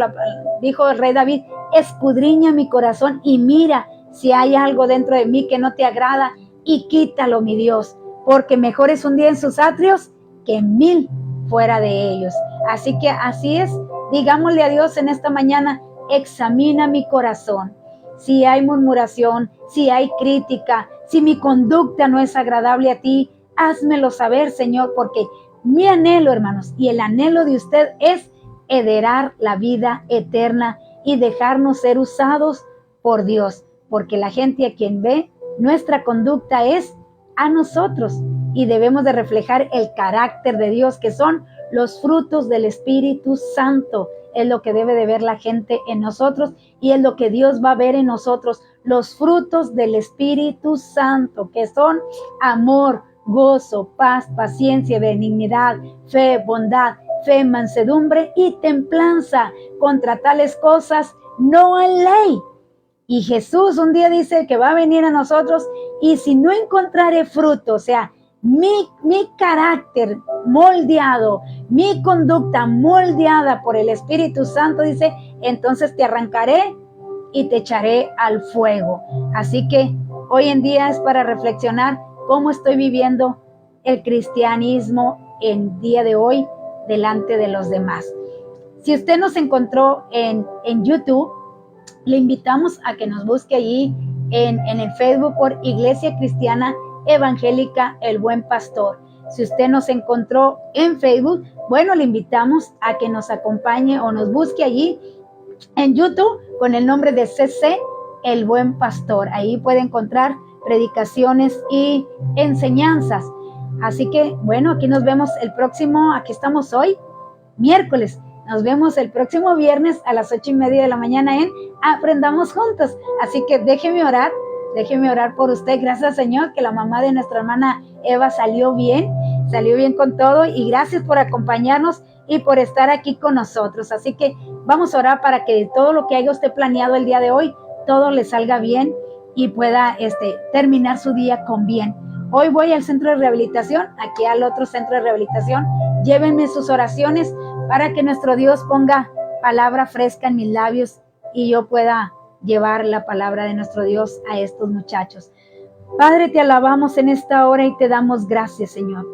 dijo el rey David, escudriña mi corazón y mira si hay algo dentro de mí que no te agrada y quítalo, mi Dios, porque mejor es un día en sus atrios que 1000 fuera de ellos. Así que así es, digámosle a Dios en esta mañana, examina mi corazón. Si hay murmuración, si hay crítica, si mi conducta no es agradable a ti, házmelo saber, Señor, porque mi anhelo, hermanos, y el anhelo de usted es heredar la vida eterna y dejarnos ser usados por Dios, porque la gente a quien ve nuestra conducta es a nosotros y debemos de reflejar el carácter de Dios, que son los frutos del Espíritu Santo. Es lo que debe de ver la gente en nosotros y es lo que Dios va a ver en nosotros, los frutos del Espíritu Santo, que son amor, gozo, paz, paciencia, benignidad, fe, bondad, fe, mansedumbre y templanza. Contra tales cosas no hay ley. Y Jesús un día dice que va a venir a nosotros y si no encontrare fruto, o sea, mi carácter moldeado, mi conducta moldeada por el Espíritu Santo, dice, entonces te arrancaré y te echaré al fuego. Así que hoy en día es para reflexionar cómo estoy viviendo el cristianismo en día de hoy delante de los demás. Si usted nos encontró en YouTube, le invitamos a que nos busque allí en el Facebook por Iglesia Cristiana Evangélica El Buen Pastor. Si usted nos encontró en Facebook, bueno, le invitamos a que nos acompañe o nos busque allí en YouTube con el nombre de CC El Buen Pastor. Ahí puede encontrar predicaciones y enseñanzas. Así que, bueno, aquí nos vemos aquí estamos hoy, miércoles. Nos vemos el próximo viernes a las 8:30 de la mañana en Aprendamos Juntos. Así que déjeme orar por usted. Gracias, Señor, que la mamá de nuestra hermana Eva salió bien con todo. Y gracias por acompañarnos y por estar aquí con nosotros. Así que vamos a orar para que todo lo que haya usted planeado el día de hoy, todo le salga bien y pueda terminar su día con bien. Hoy voy al centro de rehabilitación, aquí al otro centro de rehabilitación. Llévenme sus oraciones para que nuestro Dios ponga palabra fresca en mis labios y yo pueda llevar la palabra de nuestro Dios a estos muchachos. Padre, te alabamos en esta hora y te damos gracias, Señor.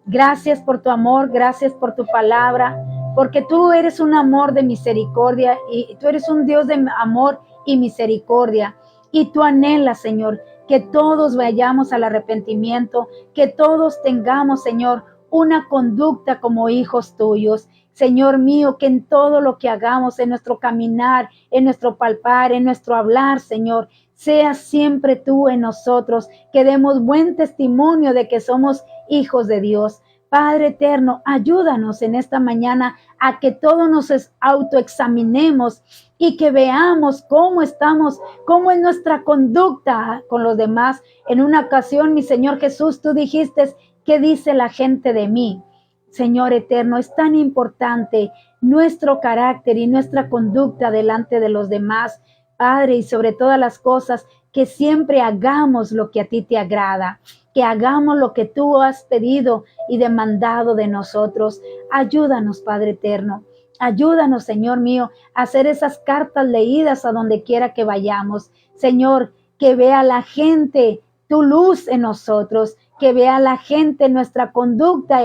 Gracias por tu amor, gracias por tu palabra, porque tú eres un amor de misericordia y tú eres un Dios de amor y misericordia. Y tú anhelas, Señor, que todos vayamos al arrepentimiento, que todos tengamos, Señor, una conducta como hijos tuyos. Señor mío, que en todo lo que hagamos, en nuestro caminar, en nuestro palpar, en nuestro hablar, Señor, seas siempre tú en nosotros, que demos buen testimonio de que somos hijos de Dios. Padre eterno, ayúdanos en esta mañana a que todos nos autoexaminemos y que veamos cómo estamos, cómo es nuestra conducta con los demás. En una ocasión, mi Señor Jesús, tú dijiste, ¿qué dice la gente de mí? Señor eterno, es tan importante nuestro carácter y nuestra conducta delante de los demás, Padre, y sobre todas las cosas, que siempre hagamos lo que a ti te agrada, que hagamos lo que tú has pedido y demandado de nosotros. Ayúdanos, Padre eterno. Ayúdanos, Señor mío, a hacer esas cartas leídas a donde quiera que vayamos. Señor, que vea la gente tu luz en nosotros, que vea la gente nuestra conducta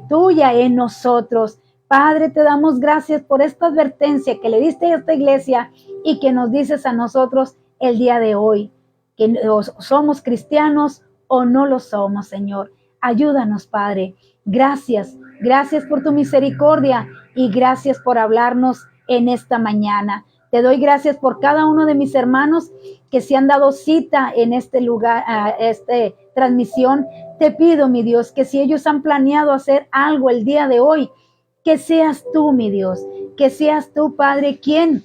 tuya en nosotros. Padre, te damos gracias por esta advertencia que le diste a esta iglesia y que nos dices a nosotros el día de hoy, que somos cristianos o no lo somos, Señor. Ayúdanos, Padre. Gracias por tu misericordia y gracias por hablarnos en esta mañana. Te doy gracias por cada uno de mis hermanos que se han dado cita en este lugar, a esta transmisión. Te pido, mi Dios, que si ellos han planeado hacer algo el día de hoy, que seas tú, mi Dios, que seas tú, Padre, quien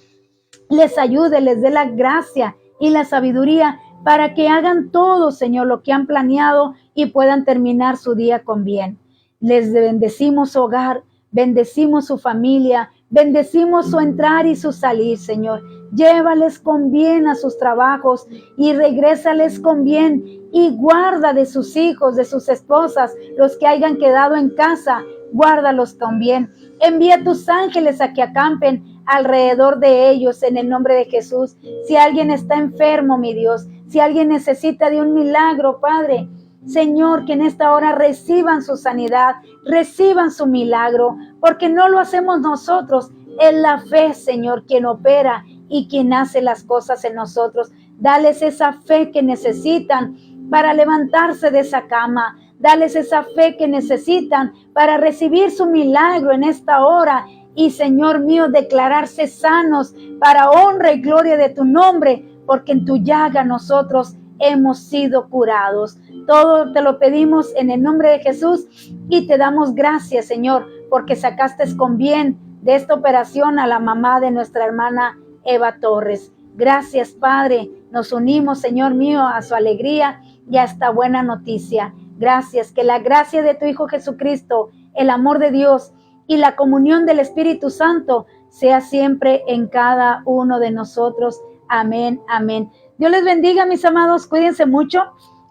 les ayude, les dé la gracia y la sabiduría para que hagan todo, Señor, lo que han planeado y puedan terminar su día con bien. Les bendecimos su hogar, bendecimos su familia, bendecimos su entrar y su salir, Señor. Llévales con bien a sus trabajos y regrésales con bien y guarda de sus hijos, de sus esposas, los que hayan quedado en casa, guárdalos con bien. Envía tus ángeles a que acampen alrededor de ellos en el nombre de Jesús. Si alguien está enfermo, mi Dios, si alguien necesita de un milagro, Padre, Señor, que en esta hora reciban su sanidad, reciban su milagro, porque no lo hacemos nosotros, es la fe, Señor, quien opera y quien hace las cosas en nosotros. Dales esa fe que necesitan para levantarse de esa cama. Dales esa fe que necesitan para recibir su milagro en esta hora. Y, Señor mío, declararse sanos para honra y gloria de tu nombre, porque en tu llaga nosotros hemos sido curados. Todo te lo pedimos en el nombre de Jesús y te damos gracias, Señor, porque sacaste con bien de esta operación a la mamá de nuestra hermana Eva Torres. Gracias, Padre. Nos unimos, Señor mío, a su alegría y a esta buena noticia. Gracias, que la gracia de tu Hijo Jesucristo, el amor de Dios y la comunión del Espíritu Santo sea siempre en cada uno de nosotros. Amén, amén. Dios les bendiga, mis amados. Cuídense mucho.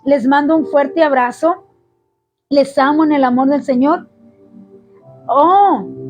Les mando un fuerte abrazo. Les amo en el amor del Señor.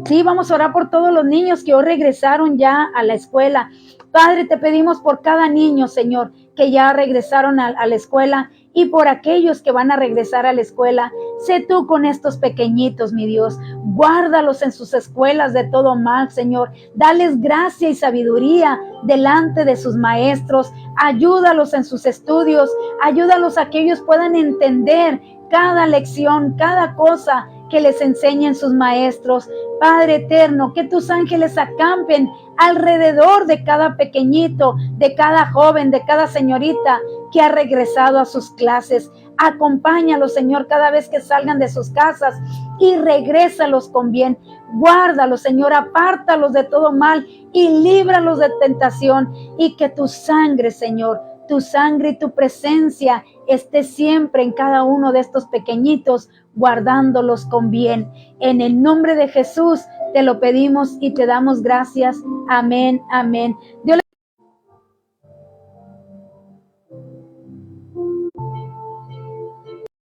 Sí, vamos a orar por todos los niños que hoy regresaron ya a la escuela. Padre, te pedimos por cada niño, Señor, que ya regresaron a la escuela y por aquellos que van a regresar a la escuela. Sé tú con estos pequeñitos, mi Dios. Guárdalos en sus escuelas de todo mal, Señor. Dales gracia y sabiduría delante de sus maestros. Ayúdalos en sus estudios. Ayúdalos a que ellos puedan entender cada lección, cada cosa que les enseñen sus maestros. Padre eterno, que tus ángeles acampen alrededor de cada pequeñito, de cada joven, de cada señorita que ha regresado a sus clases. Acompáñalos, Señor, cada vez que salgan de sus casas y regrésalos con bien. Guárdalos, Señor, apártalos de todo mal y líbralos de tentación, y que tu sangre, Señor, tu sangre y tu presencia esté siempre en cada uno de estos pequeñitos, guardándolos con bien. En el nombre de Jesús te lo pedimos y te damos gracias. Amén, amén. Dios